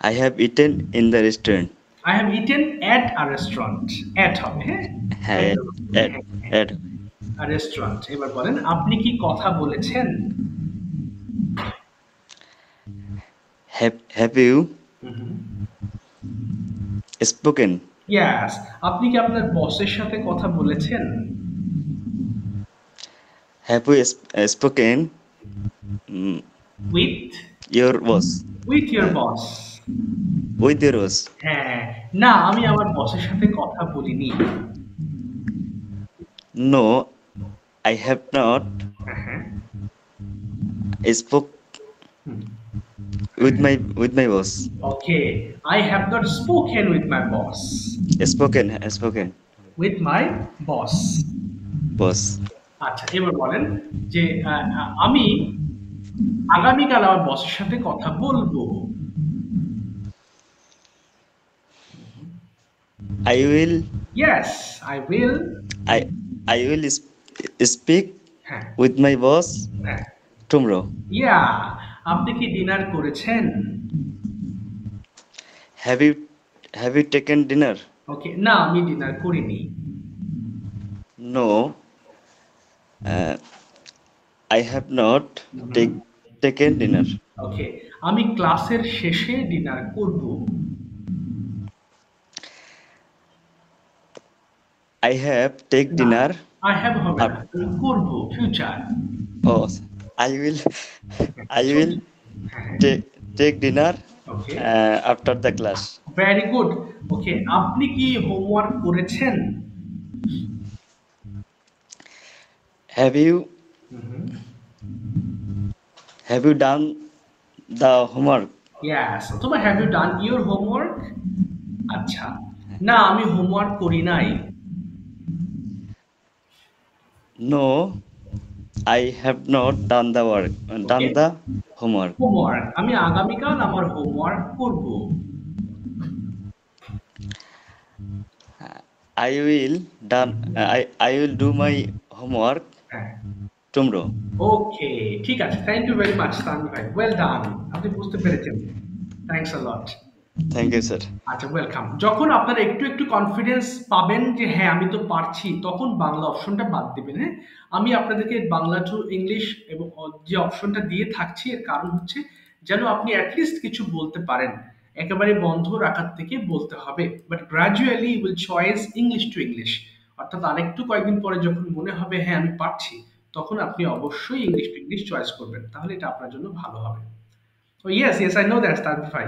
I have eaten in the restaurant. I have eaten at a restaurant. At হবে, হ্যাঁ? At restaurant. এবার বলেন, আপনি কি কথা বলেছেন? have you spoken? ইয়েস, আপনি কি আপনার বসের সাথে কথা বলেছেন? Have you spoken with your boss? Your boss. With your boss? হ্যাঁ, না, আমি আমার বসের সাথে কথা বলিনি। No, I have not spoke with my boss. Okay, I have not spoken with my boss. Spoken with my boss. boss. আচ্ছা, এবার বলেন যে আমি আগামীকাল আমার বসের সাথে কথা বলবো। I will yes, I will. I will speak হ্যাঁ, with my boss হ্যাঁ। tomorrow. ইয়া, আপনি কি ডিনার করেছেন? Have you taken dinner? ওকে, না, আমি ডিনার করিনি। No, I have not taken dinner. ওকে, আমি ক্লাসের শেষে ডিনার করব। I have take dinner. I have হবে না, আমি করব, future. Oh, I will take dinner okay, after the class. Very good. Okay, আপনি কি হোমওয়ার্ক করেছেন? Have you done the homework? Yes, অথবা have you done your homework? আচ্ছা, না, আমি হোমওয়ার্ক করি নাই। No, I have not done the homework. Homework, আমি আগামীকাল আমার হোমওয়ার্ক করব। I will do my homework হ্যাঁ, tomorrow. ওকে, ঠিক আছে। Thank you very much Tanvir ভাই, ওয়েল ডান। আপনি বুঝতে পেরেছেন। Thanks a lot. Thank you, sir. আচ্ছা, ওয়েলকাম। যখন আপনারা একটু একটু কনফিডেন্স পাবেন যে হ্যাঁ, আমি তো পারছি, তখন বাংলা অপশনটা বাদ দিবেন। হ্যাঁ, আমি আপনাদেরকে বাংলা টু ইংলিশ এবং যে অপশনটা দিয়ে থাকছি, এর কারণ হচ্ছে যেন আপনি অ্যাটলিস্ট কিছু বলতে পারেন। একেবারে বন্ধ রাখার থেকে বলতে হবে, but gradually will choice English to English. অর্থাৎ আরেকটু কয়েকদিন পরে যখন মনে হবে হ্যাঁ, আমি পারছি, তখন আপনি অবশ্যই ইংলিশ টু ইংলিশ চয়েস করবেন। তাহলে এটা আপনার জন্য ভালো হবে। Oh yes, I know that, Tanvir.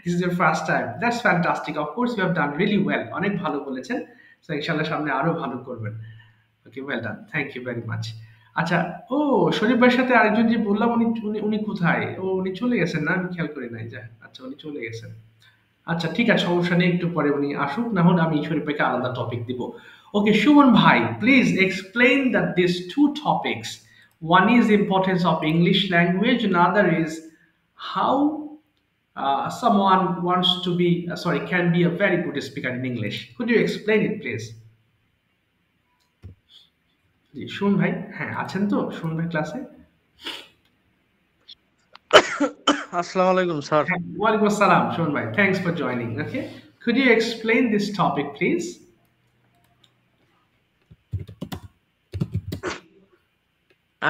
This is your first time. That's fantastic. Of course, you have done really well. অনেক ভালো বলেছেন। So ইনশাআল্লাহ সামনে আরো ভালো করবেন। Okay, well done. Thank you very much. আচ্ছা, ও শরীফ ভাইয়ের সাথে আরেকজন যে বললাম উনি উনি উনি কোথায়? ও উনি চলে গেছেন না? আমি খেয়াল করি নাই। যাক, আচ্ছা উনি চলে গেছেন। আচ্ছা ঠিক আছে, সমস্যা নেই, একটু পরে উনি আসুক, না হলে আমি শরীফ ভাইকে আলাদা টপিক দিব। ওকে, সুমন ভাই, please explain that these two topics. One is the importance of English language, another is how someone wants to be, sorry, can be a very good speaker in English. Could you explain it, please? জি, সুমন ভাই, হ্যাঁ আছেন তো সুমন ভাই ক্লাসে? আসসালামু আলাইকুম sir. Walaikum assalam, Shon bhai. Thanks for joining. Okay. Could you explain this topic, please?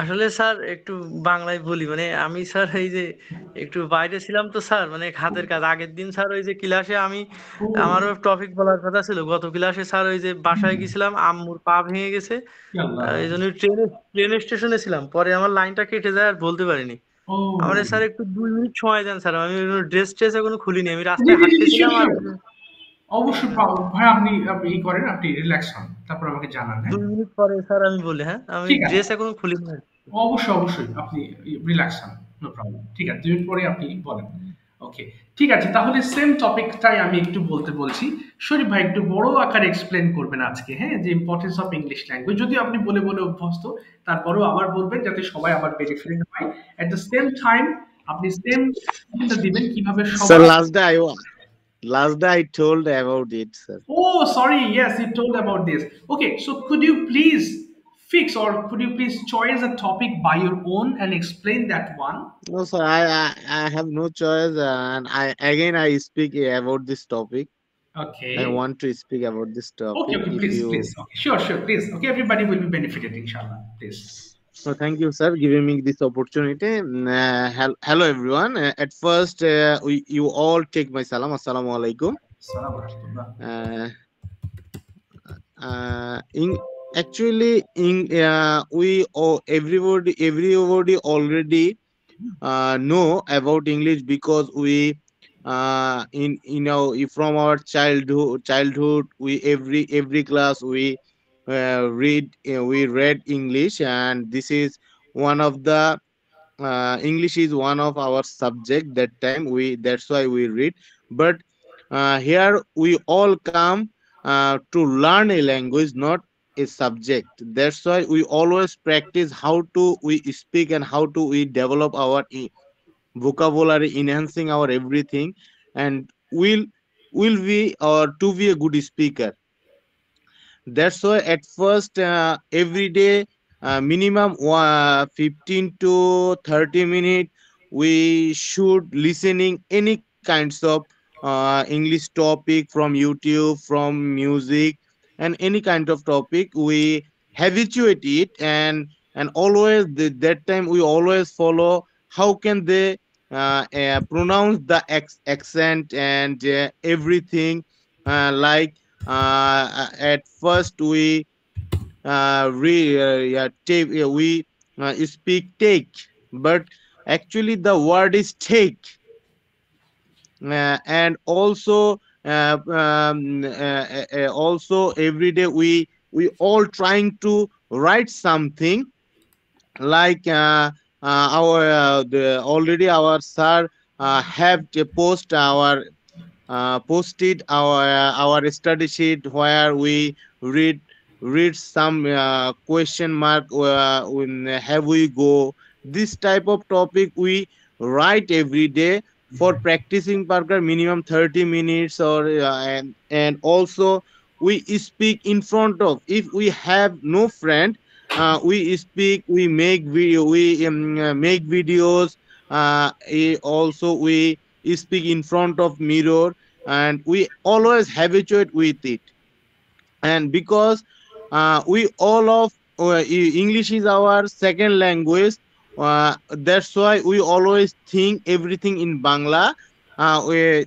আসলে sir একটু বাংলায় বলি, মানে আমি স্যার এই যে একটু বাইরে ছিলাম তো স্যার, মানে হাতের কাজ। আগের দিন স্যার ওই যে ক্লাসে আমি, আমারও টপিক বলার কথা ছিল গত ক্লাসে স্যার, ওই যে বাসায় গেছিলাম, আম্মুর পা ভেঙে গেছে, Yallah. এই জন্য ট্রেন স্টেশনে ছিলাম, পরে আমার লাইনটা কেটে যায় আর বলতে পারিনি। আমার Oh. স্যার একটু 2 মিনিট সময় দেন স্যার, আমি ড্রেস ট্রেস এখনো খুলিনি, আমি জি, রাস্তায় জি, জি, জি, হাঁটতেছিলাম sure, আর sure. অবশ্যই ভাই, আপনি আপনি ই করেন, আপনি রিল্যাক্স হন, তারপর আমাকে জানান, হ্যাঁ? 2 মিনিট পরে স্যার আমি বলি, হ্যাঁ আমি ঠিক আছে, ড্রেস এখনো খুলিনি আর কি। অবশ্যই অবশ্যই আপনি রিল্যাক্স হন, নো প্রবলেম। ঠিক আছে, 2 মিনিট পরে আপনি বলেন। ওকে, ঠিক আছে, তাহলে সেম টপিকটাই আমি একটু বলছি। শরীফ ভাই একটু বড় আকারে এক্সপ্লেন করবেন আজকে, হ্যাঁ, যে ইম্পর্টেন্স অফ ইংলিশ ল্যাঙ্গুয়েজ। যদিও আপনি বলে বলে অভ্যস্ত, তারপরেও আবার বলবেন যাতে সবাই আবার বেনিফিট হয়। এট দ্য সেম টাইম আপনি সেম দিবেন কিভাবে Sir, সবাই। last day I told about it, sir. Oh, sorry, yes, you told about this. Okay, so could you please fix, or could you please choose a topic by your own and explain that one? No, sir, I have no choice, and I speak about this topic. Okay. I want to speak about this Okay, topic. okay, If please, you, please. Okay, sure, sure, please. Okay, everybody will be benefited, inshallah. Please. so thank you, sir, giving me this opportunity. Hello, everyone. At first, you all take my salam. Assalamu alaikum. Assalamu alaikum. In actually, everybody already know about English, because we from our childhood we every class we read English, and this is one of the English is one of our subject. That time that's why we read. But here we all come to learn a language, not a subject. That's why we always practice how to we speak and how to we develop our vocabulary, enhancing our everything, and will be or to be a good speaker. That's why at first every day minimum 15 to 30 minutes we should listening any kinds of English topic from YouTube, from music, and any kind of topic we habituate it. And always that time we always follow how can they pronounce the accent and everything, like at first we yeah, we speak take, but actually the word is take. And also also every day we all trying to write something, like our already our sir have to post our posted our study sheet, where we read some question mark when have we go. This type of topic we write every day for practicing per minimum 30 minutes, or and also we speak in front of, if we have no friend, we speak, we make video, we make videos, also we speak in front of mirror, and we always habituate with it. And because we all of English is our second language, that's why we always think everything in Bangla. We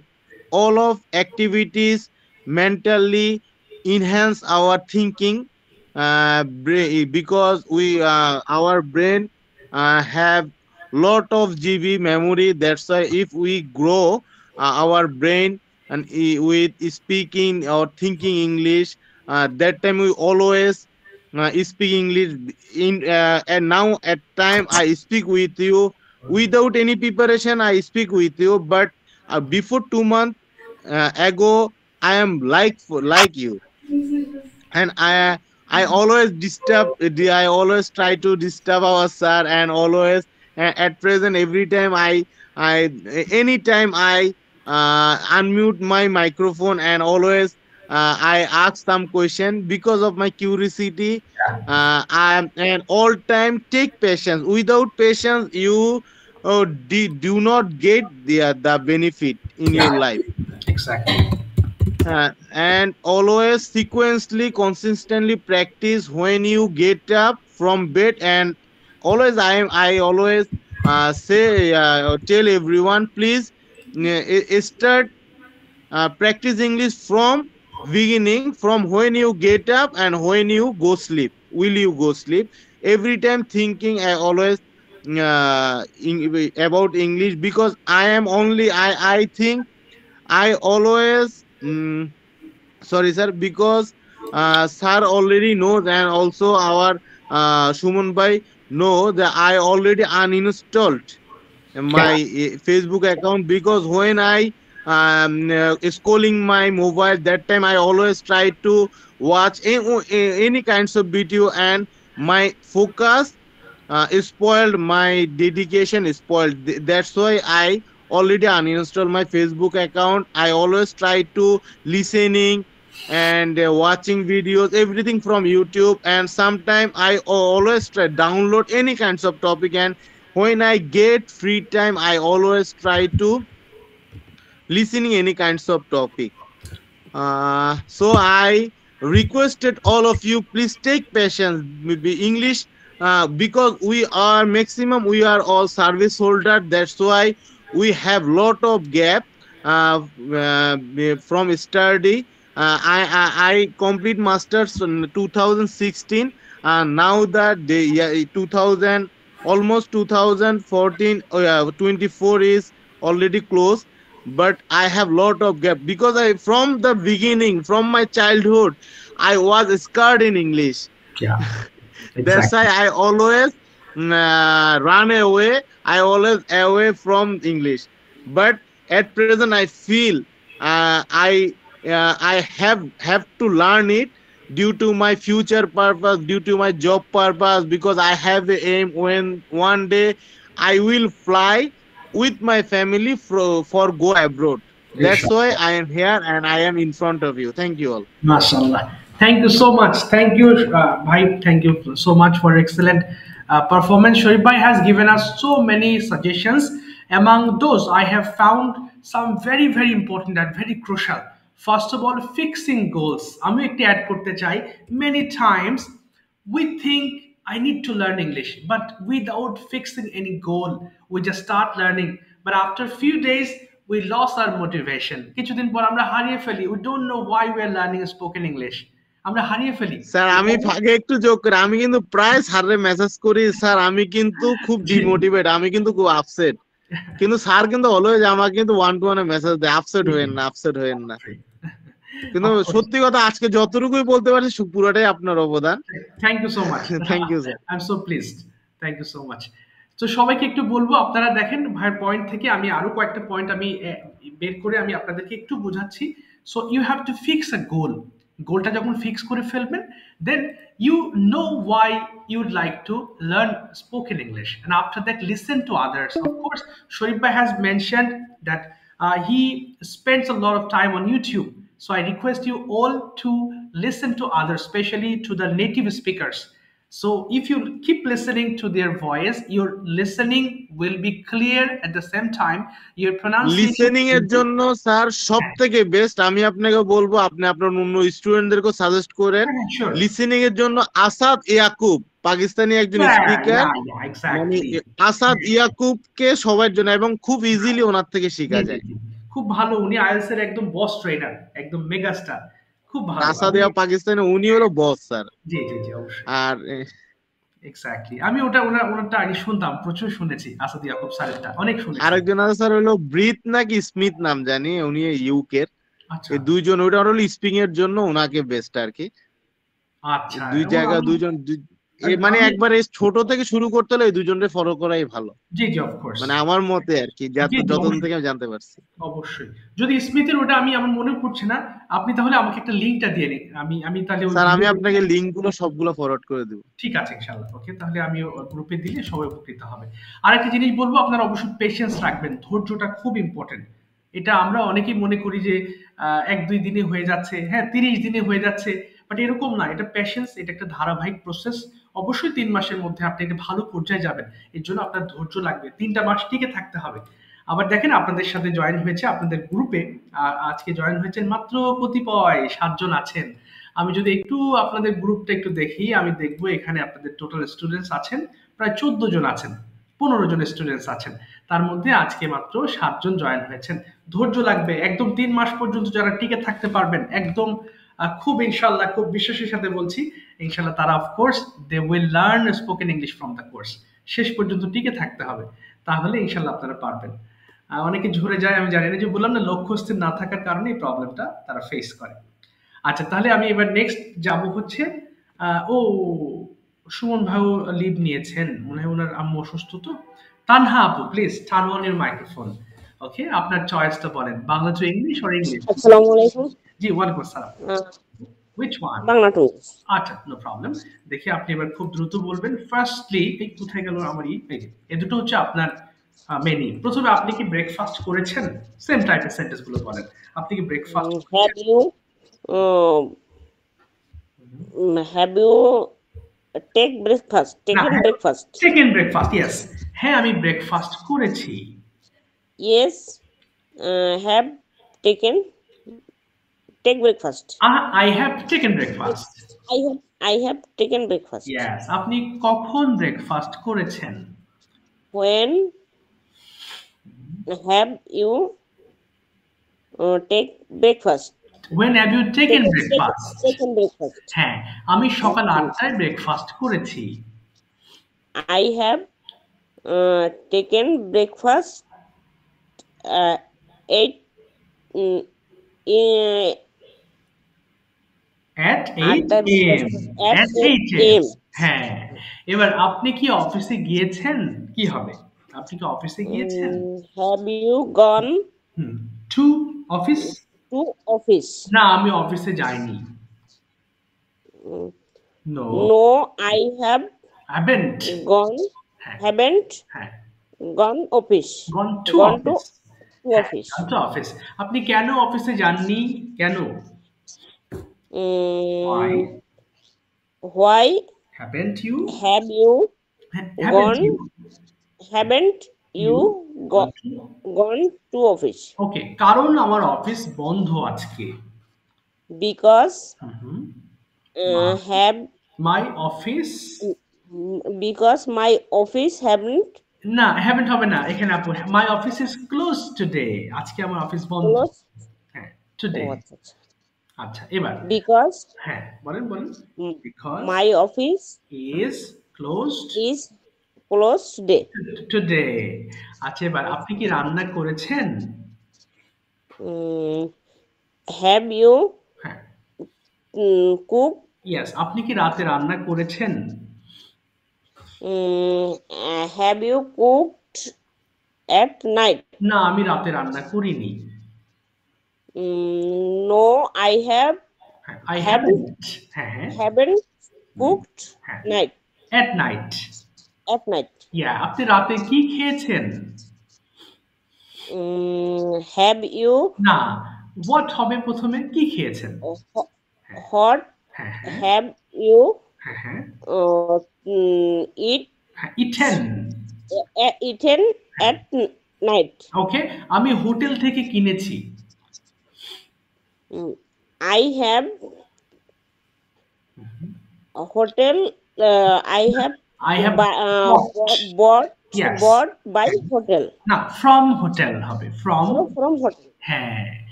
all of activities mentally enhance our thinking, because we our brain have lot of GB memory. That's why if we grow our brain and with speaking or thinking English, that time we always speak English and now at time I speak with you without any preparation. I speak with you, but before 2 months ago, I am like you, and I always disturb. I always try to disturb our sir, and always at present every time I anytime I unmute my microphone, and always I ask some question because of my curiosity. I am and all time take patience. Without patience, you do not get the benefit in your Yeah, life. exactly. And always sequentially consistently practice when you get up from bed. And always I always say tell everyone, please start practice English from beginning, from when you get up and when you go sleep. Will you go sleep? Every time thinking I always about English, because I am only I think I always sorry sir, because sir already knows, and also our Suman bhai know that I already uninstalled Yeah, my Facebook account, because when I scrolling my mobile, that time I always try to watch any kinds of video, and my focus is spoiled, my dedication is spoiled. That's why I already uninstalled my Facebook account. I always try to listening and watching videos, everything from YouTube, and sometime I always try download any kinds of topic, and when I get free time, I always try to listening any kinds of topic. So I requested all of you, please take patience. Maybe English, because we are all service holder. That's why we have lot of gap from study. I complete masters in 2016, and now that the 2000 almost 2014 24 is already closed, but I have lot of gap, because I from the beginning, from my childhood, I was scared in English. yeah, That's why exactly. I always run away. I always away from English. But at present, I feel I have to learn it due to my future purpose, due to my job purpose, because I have the aim when one day I will fly with my family for go abroad. That's why Inshallah. I am here and I am in front of you. Thank you all. MashaAllah. Thank you so much. Thank you, Bhai. Thank you so much for excellent performance. Sharif Bhai has given us so many suggestions. Among those, I have found some very, very important and very crucial. First of all, fixing goals. আমি একটি add করতে চাই. Many times we think I need to learn English, but without fixing any goal, we just start learning. But after a few days, we lost our motivation. কিছুদিন পর আমরা হারিয়ে ফেলি. We don't know why we are learning spoken English. আমরা হারিয়ে ফেলি. Sir আমি ফাঁকে একটু যোগ করি, আমি কিন্তু প্রায় স্যারের মেসেজ করি, স্যার আমি কিন্তু খুব ডিমোটিভেট, আমি কিন্তু খুব আপসেট, কিন্তু স্যার কিন্তু অলওয়েজ আমাকে কিন্তু ওয়ান টু ওয়ানে মেসেজ দেয়, আপসেট হয়েন না, আপসেট হয়েন না। কিন্তু সত্যি কথা, আজকে যতটুকুই বলতে পারছি পুরোটাই আপনার অবদান। Thank you so much. Thank you sir. I'm so pleased. Thank you so much. তো সবাইকে একটু বলবো, আপনারা দেখেন ভাইয়ের পয়েন্ট থেকে আমি আরো কয়েকটা পয়েন্ট আমি বের করে আমি আপনাদেরকে একটু বোঝাচ্ছি। So you have to fix a goal. গোলটা যখন ফিক্স করে ফেলবেন, then you know why you would like to learn spoken English, and after that listen to others. Of course, Sharif Bhai has mentioned that he spends a lot of time on YouTube, so I request you all to listen to others, especially to the native speakers. So if you keep listening to their voice, your listening will be clear, at the same time your pronunciation listening এর জন্য sir সবথেকে best আমি আপনাকে বলবো, আপনি আপনার অন্য স্টুডেন্টদেরকে সাজেস্ট করেন লিসেনিং এর জন্য আসাদ ইয়াকুব, পাকিস্তানি একজন স্পিকার, মানে আসাদ ইয়াকুবকে সবার জন্য, এবং খুব ইজিলি ওনার থেকে শেখা যায়। খুব ভালো, উনি আইএলটিএস এর একদম বস ট্রেনার, একদম মেগা স্টার, খুব ভালো। আসাদ ইয়া পাকিস্তানে উনি হলো বস স্যার। জি জি জি, অবশ্যই। আর এক্স্যাক্টলি, আমি ওনারটা আগে শুনতাম, প্রচুর শুনেছি আসাদ ইয়াকুব স্যারেরটা, অনেক শুনেছি। আরেকজন আছে স্যার হলো ব্রিথ নাকি স্মিথ নাম জানি, উনি ইউকে এর। এই দুইজন, ওটা হলো স্পিকিং এর জন্য ওনাকে বেস্ট আর কি। আচ্ছা, দুই জায়গা দুইজন মানে একবারে ছোট থেকে শুরু করতে হলে এই দুজনের ফলো করাই ভালো। জি জি, অফকোর্স। মানে আমার মতে আর কি, জি জি, যতদিন থেকে আমি জানতে পারছি। অবশ্যই। যদি স্মিথের ওটা আমি আমার মনে পড়ছে না, আপনি তাহলে আমাকে একটা লিঙ্কটা দিয়ে নিন, আমি তাহলে ওই স্যার আমি আপনাকে লিংক গুলো সবগুলো ফরওয়ার্ড করে দেবো। ঠিক আছে ইনশাআল্লাহ। ওকে, তাহলে আমি গ্রুপে দিলে সবাই উপকৃত হবে। আরেকটা জিনিস বলবো, আপনারা অবশ্যই পেশেন্স রাখবেন, ধৈর্যটা খুব ইম্পর্টেন্ট। এটা আমরা অনেকেই মনে করি যে 1-2 দিনে হয়ে যাচ্ছে, হ্যাঁ 30 দিনে হয়ে যাচ্ছে, বাট এরকম না। এটা পেশেন্স, এটা একটা ধারাবাহিক প্রসেস। অবশ্যই 3 মাসের মধ্যে আপনি একটা ভালো পর্যায়ে যাবেন। এর জন্য আপনার ধৈর্য লাগবে, 3টা মাস টিকে থাকতে হবে। আবার দেখেন, আপনাদের সাথে জয়েন হয়েছে, আপনাদের গ্রুপে আজকে জয়েন হয়েছেন মাত্র কতিপয় 7 জন আছেন। আমি যদি একটু আপনাদের গ্রুপটা একটু দেখি, আমি দেখবো এখানে আপনাদের টোটাল স্টুডেন্টস আছেন প্রায় 14 জন আছেন, 15 জন স্টুডেন্টস আছেন। তার মধ্যে আজকে মাত্র 7 জন জয়েন হয়েছেন। ধৈর্য লাগবে একদম, 3 মাস পর্যন্ত যারা টিকে থাকতে পারবেন একদম, খুব ইনশাল্লাহ, খুব বিশ্বাসের সাথে বলছি, ইনশাল্লাহ তারা of course they will learn spoken English from the course. শেষ পর্যন্ত টিকে থাকতে হবে, তাহলে ইনশাল্লাহ আপনারা পারবেন। অনেকে ঝরে যায়, আমি জানি না, যে বললাম না, লক্ষ্য স্থির না থাকার কারণে এই প্রবলেমটা তারা ফেস করে। আচ্ছা, তাহলে আমি এবার নেক্সট যাব হচ্ছে, ও সুমন ভাইও লিভ নিয়েছেন, মনে হয় ওনার আম্মু অসুস্থ। তো তানহা আপু, please turn on your microphone. Okay, আপনার চয়েসটা বলেন, Bangla to English or English? আসসালামু আলাইকুম। জি, ওয়ালাইকুম আসসালাম। Which one? বাংলা টু। আচ্ছা, নো প্রবলেম। দেখি আপনি এবার খুব দ্রুত বলবেন। ফার্স্টলি, এই কোথায় গেল আমার এই দুটো হচ্ছে আপনার মেনি। প্রথমে, আপনি কি ব্রেকফাস্ট করেছেন? সেম টাইপের সেন্টেন্স গুলো বলেন। আপনি কি breakfast have you take breakfast? Taken breakfast? Taken breakfast, yes. হ্যাঁ, আমি ব্রেকফাস্ট করেছি। Yes, have taken take breakfast. I have taken breakfast. I have taken breakfast. Yes. আপনি কখন ব্রেকফাস্ট করেছেন? When have you take breakfast? When have you taken breakfast? Taken breakfast. হ্যাঁ, আমি সকাল 8টায় breakfast করেছি। I have taken breakfast at 8 AM। At 8 AM। হ্যাঁ, এবার আপনি কি অফিসে গিয়েছেন? কি হবে? আপনি কি অফিসে গিয়েছেন? Have you gone to office? To office? না, আমি অফিসে যাইনি। No, I haven't gone office. Gone to office. office. আপনি কেন অফিসে যাননি? কেন? Why haven't you gone to office? Okay, কারণ আমার অফিস বন্ধ আজকে। Because my office haven't হবে না এখানে আপু। my office is closed today. আজকে আমার অফিস বন্ধ। হ্যাঁ, today। আচ্ছা, এবার because হ্যাঁ, বলেন। because my office is closed today. আচ্ছা, এবার আপনি কি রান্না করেছেন? have you cooked? Yes, আপনি কি রাতে রান্না করেছেন? Have you cooked at night? না, আমি রাতে রান্না করিনি। No, I haven't cooked at night. Yeah, আপনি রাতে কি খেয়েছেন? Have you না, what হবে প্রথমে? কি খেয়েছেন? What have you eaten at night? Okay, আমি হোটেল থেকে কিনেছি। I have bought by hotel. না, from hotel হবে, from hotel. হ্যাঁ,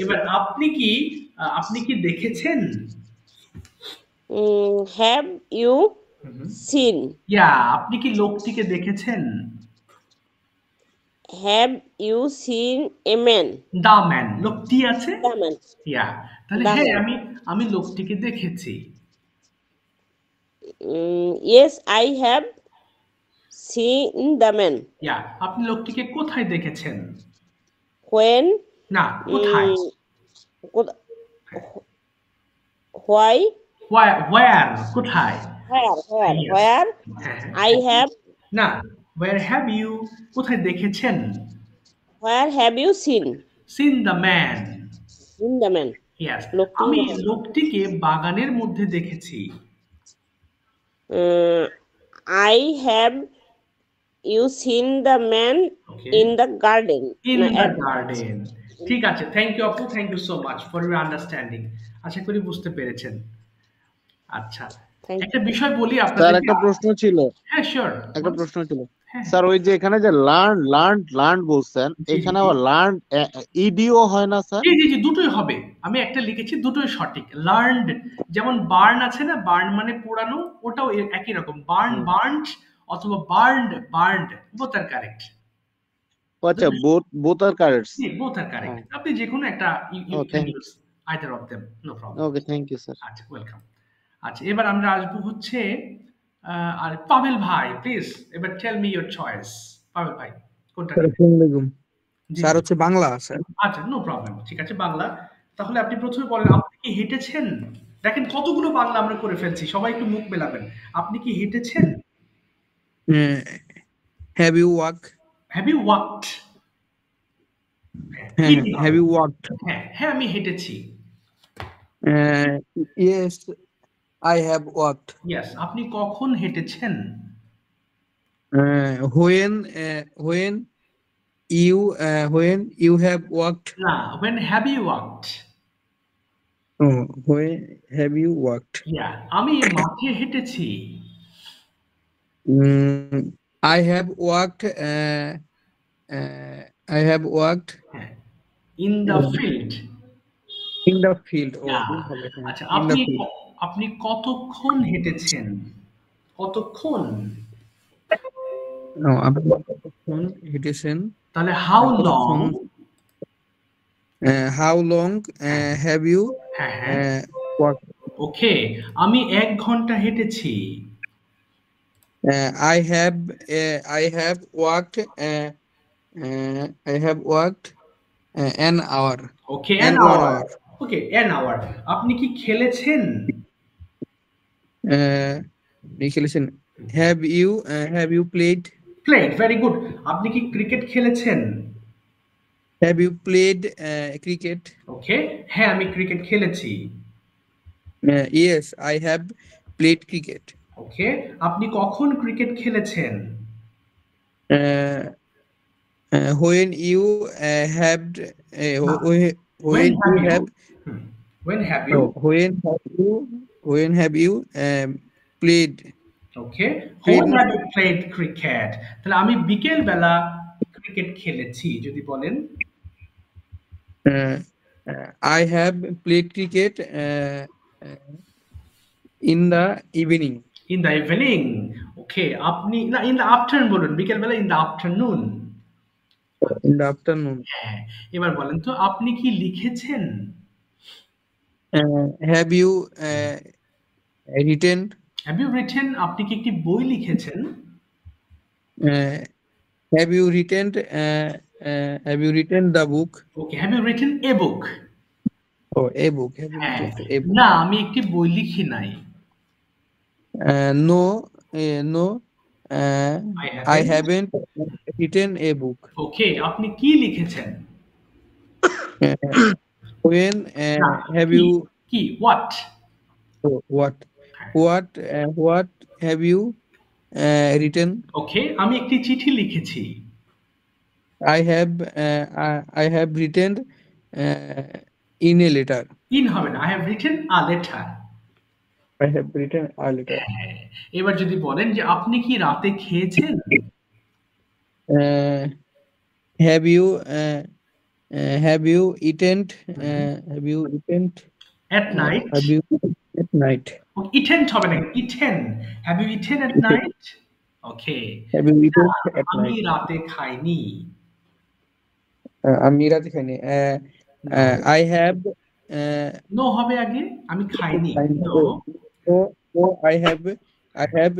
এবার আপনি কি দেখেছেন? Have you seen? আপনি কি লোকটিকে দেখেছেন? Have you seen a man? The man, লোকটি আছে? The man. তাহলে হ্যাঁ, আমি লোকটিকে দেখেছি। Yes, I have seen the man. ইয়া, আপনি লোকটিকে কোথায় দেখেছেন? When? না, কোথায়? কোথা- Why? Where? কোথায়? Where? Yes. Where? হ্যাঁ, হ্যাঁ। I have. না, where have you? কোথায় দেখেছেন? Where have you seen? Seen the man. Seen the man. Yes. লোকটি আমি কোথায়? লোকটিকে বাগানের মধ্যে দেখেছি। I have you seen the man Okay. in the garden. In না, the at- garden. ঠিক আছে, থ্যাংক ইউ আপু, thank you so much for your understanding. আশা করি বুঝতে পেরেছেন। আচ্ছা, Thank you. একটা বিষয় বলি স্যার আপনাদেরকে। একটা প্রশ্ন ছিল, হ্যাঁ, শিওর। একটা প্রশ্ন ছিল হ্যাঁ, স্যার, ওই যে এখানে যে লার্ন বলছেন, জি, এখানে জি। আবার লার্ন ইডিও হয় না স্যার? জি, জি, জি, দুটোই হবে। আমি একটা লিখেছি, দুটোই সঠিক। লার্নড, যেমন বার্ন আছে না, বার্ন মানে পোড়ানো, ওটাও একই রকম। বার্ন, বার্নড অথবা বার্নড, বোথ আর কারেক্ট। আচ্ছা, বোথ আর কারেক্ট। জি, বোথ আর কারেক্ট। আপনি যেকোনো একটা you can use either of them, no problem. Okay, thank you sir. আচ্ছা, ওয়েলকাম। আচ্ছা, এবার আমরা আসবো হচ্ছে আর পাভেল ভাই, প্লিজ এবার tell me your choice. Pavel ভাই, কোনটা নেবেন? আসসালামু আলাইকুম জি, স্যার, হচ্ছে বাংলা স্যার। আচ্ছা, নো প্রবলেম, ঠিক আছে, বাংলা। তাহলে আপনি প্রথমে বলেন, আপনি কি হেঁটেছেন? দেখেন কতগুলো বাংলা আমরা করে ফেলছি, সবাই একটু মুখ মেলাবেন। আপনি কি হেঁটেছেন? Have you walk? Have you walked? হ্যাঁ, হ্যাভ ইউ ওয়াকড? হ্যাঁ, হ্যাঁ, আমি হেঁটেছি। Yes, I have walked. Yes, আপনি কখন হেঁটেছেন? When you have walked? না, when have you walked? When have you walked? Yeah, আমি মাঠে হেঁটেছি। I have walked. I have walked in the field. In the field. Yeah. আচ্ছা, আপনি কতক্ষণ হেঁটেছেন? কতক্ষণ? আপনি কতক্ষণ হেঁটেছেন? তাহলে how long? How long have you হ্যাঁ, হ্যাঁ, ওয়াকড? ওকে। আমি 1 ঘন্টা হেঁটেছি। I have walked an hour. Okay, An an hour. hour. Okay, an hour. আপনি কি খেলেছেন? লিখেছেন have you played? Played, very good. আপনি কি ক্রিকেট খেলেছেন? Have you played cricket? ওকে, হ্যাঁ, আমি ক্রিকেট খেলেছি। Yes, I have played cricket. ওকে, আপনি কখন ক্রিকেট খেলেছেন? When you have When have you played? Okay, when have you played cricket? তাহলে আমি বিকেল বেলা ক্রিকেট খেলেছি, যদি বলেন। I have played cricket in the evening. In the evening. ওকে, আপনি না, in the afternoon বলুন, বিকেল বেলা in the afternoon. In the afternoon. হ্যাঁ, এবার বলেন তো, আপনি কি লিখেছেন? Have you written? Have you written? আপনি কি একটি বই লিখেছেন? Have you written the book? Okay, have you written a book? Oh, a book. Have you হ্যাঁ, written a book? না, আমি একটি বই লিখি নাই। No, I I haven't written a book. ওকে, আপনি কি লিখেছেন? When না, have কি? you কি? What? what have you written? ওকে, আমি একটি চিঠি লিখেছি। I have written in a letter. In হবে না, I have written a letter. I have written a letter. হ্যাঁ, এবার যদি বলেন যে আপনি কি রাতে খেয়েছেন? Have you eaten At night? have you at night? Eaten হবে না, eaten. Have you eaten at night? Okay. Have you eaten at আমি night? রাতে খাইনি। আমি রাতে খাইনি। I have নো হবে আগে, আমি খাইনি। no, I have I have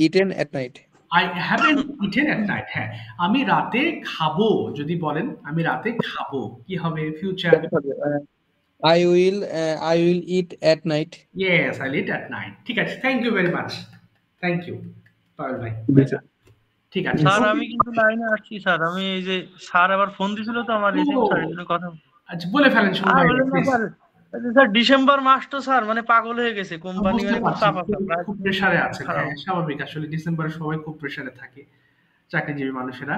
eaten at night. I haven't eaten at night. হ্যাঁ, আমি রাতে খাবো যদি বলেন আমি রাতে খাবো কি হবে future? I will eat at night. Yes, I'll eat at night. ঠিক আছে, thank you very much. Thank you Payel ভাই। ঠিক আছে। স্যার আমি কিন্তু লাইনে আসছি স্যার, আমি এই যে স্যার আবার ফোন দিছিল তো আমার এসএম স্যার, এই জন্য কথা আচ্ছা বলে ফেলেন শুনুন ভাই প্লিজ। স্যার ডিসেম্বর মাস তো স্যার মানে পাগল হয়ে গেছে, কোম্পানি মানে খুব চাপ আছে, খুব প্রেসারে আছে। হ্যাঁ স্বাভাবিক, আসলে ডিসেম্বরে সবাই খুব প্রেসারে থাকে চাকরিজীবী মানুষেরা।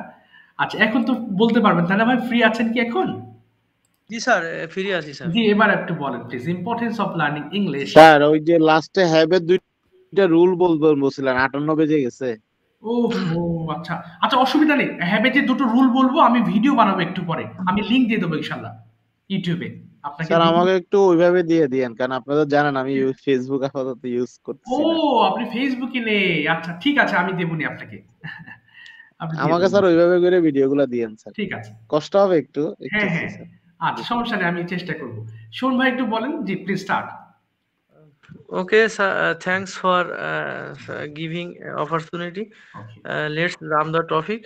আচ্ছা এখন তো বলতে পারবেন তাহলে ভাই, ফ্রি আছেন কি এখন? জি স্যার ফ্রি আছি স্যার। জি এবার একটু বলেন please, importance of learning English. Sir ওই যে লাস্টে হ্যাভ এর দুইটা রুল বলছিলেন, 58 বেজে গেছে। ও আচ্ছা আচ্ছা, অসুবিধা নেই। হ্যাবে যে দুটো রুল বলবো, আমি ভিডিও বানাবো একটু পরে, আমি লিংক দিয়ে দেবো ইনশাআল্লাহ ইউটিউবে আপনাকে। স্যার আমাকে একটু ওইভাবে দিয়ে দিয়েন, কারণ আপনারা জানেন আমি ফেসবুক আপাতত ইউজ করতেছি ও না। আপনি ফেসবুকে নেই, আচ্ছা ঠিক আছে আমি দেবনি আপনাকে। আমাকে স্যার ওইভাবে করে ভিডিওগুলো দিয়েন স্যার। ঠিক আছে, কষ্ট হবে একটু হ্যাঁ হ্যাঁ আচ্ছা সমস্যা নেই, আমি চেষ্টা করব। শোন ভাই একটু বলেন, জি please start. Okay, sir. Thanks for giving opportunity. Let's run the topic.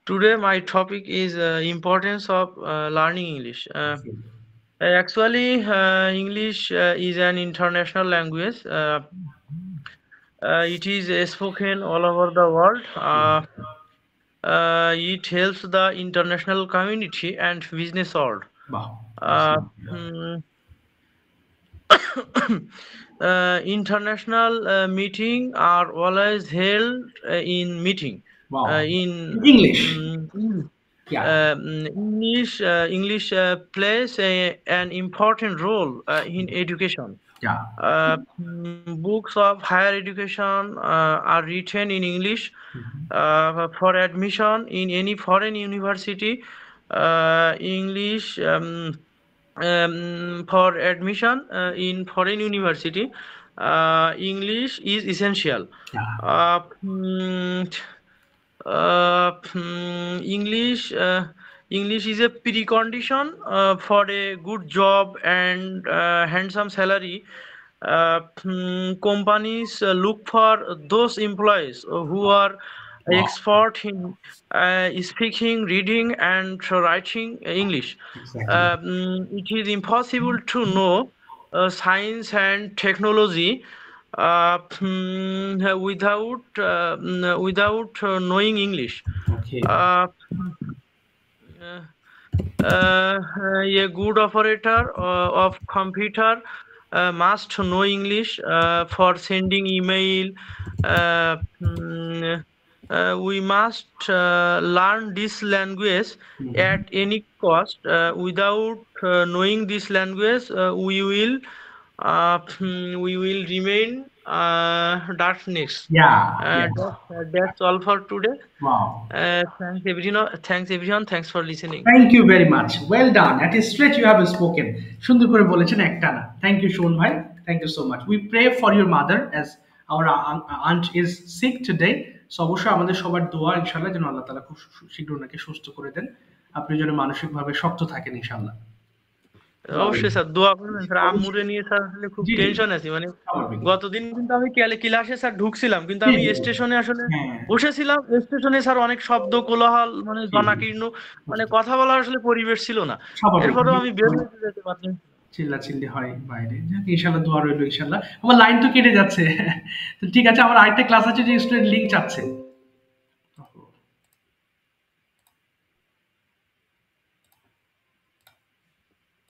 Today my topic is importance of learning English. Actually, English is an international language. It is spoken all over the world. It helps the international community and business world. International meeting are always held in meeting. In English. English plays an important role in education. Books of higher education are written in English. For admission in any foreign university, English for admission in foreign university, English is essential. English is a precondition for a good job and handsome salary. Companies look for those employees who are expert in speaking, reading, and writing English. It is impossible to know science and technology without knowing English. A good operator of computer must know English for sending email. We must learn this language at any cost. Without knowing this language, we will remain darkness. That's all for today. Wow. Thanks everyone. Thanks for listening. Thank you very much. Well done. At a stretch you have spoken. সুন্দর করে বলেছেন একটানা। Thank you শোন ভাই. Thank you so much. We pray for your mother as our aunt is sick today. So অবশ্যই আমাদের সবার দোয়া ইনশাআল্লাহ যেন আল্লাহ তাআলা খুব শীঘ্র ওনাকে সুস্থ করে দেন। আপনি যেন মানসিকভাবে শক্ত থাকেন ইনশাআল্লাহ। অবশ্যই স্যার দোয়া করবেন স্যার। আম্মুরে নিয়ে স্যার আসলে খুব টেনশন আছি, মানে গতদিন কিন্তু আমি ক্লাসে স্যার ঢুকছিলাম, কিন্তু আমি স্টেশনে আসলে বসেছিলাম, স্টেশনে স্যার অনেক শব্দ কোলাহল, মানে জনাকীর্ণ, মানে কথা বলার আসলে পরিবেশ ছিল না। এরপরেও আমি বের হয়ে যেতে পারলাম, চিল্লাচিল্লি হয় বাইরে। ইনশাআল্লাহ দোয়া রইল ইনশাআল্লাহ। আমার লাইন তো কেটে যাচ্ছে। তো ঠিক আছে, আমার আরেকটা ক্লাস আছে যে স্টুডেন্ট লিংক চাচ্ছে।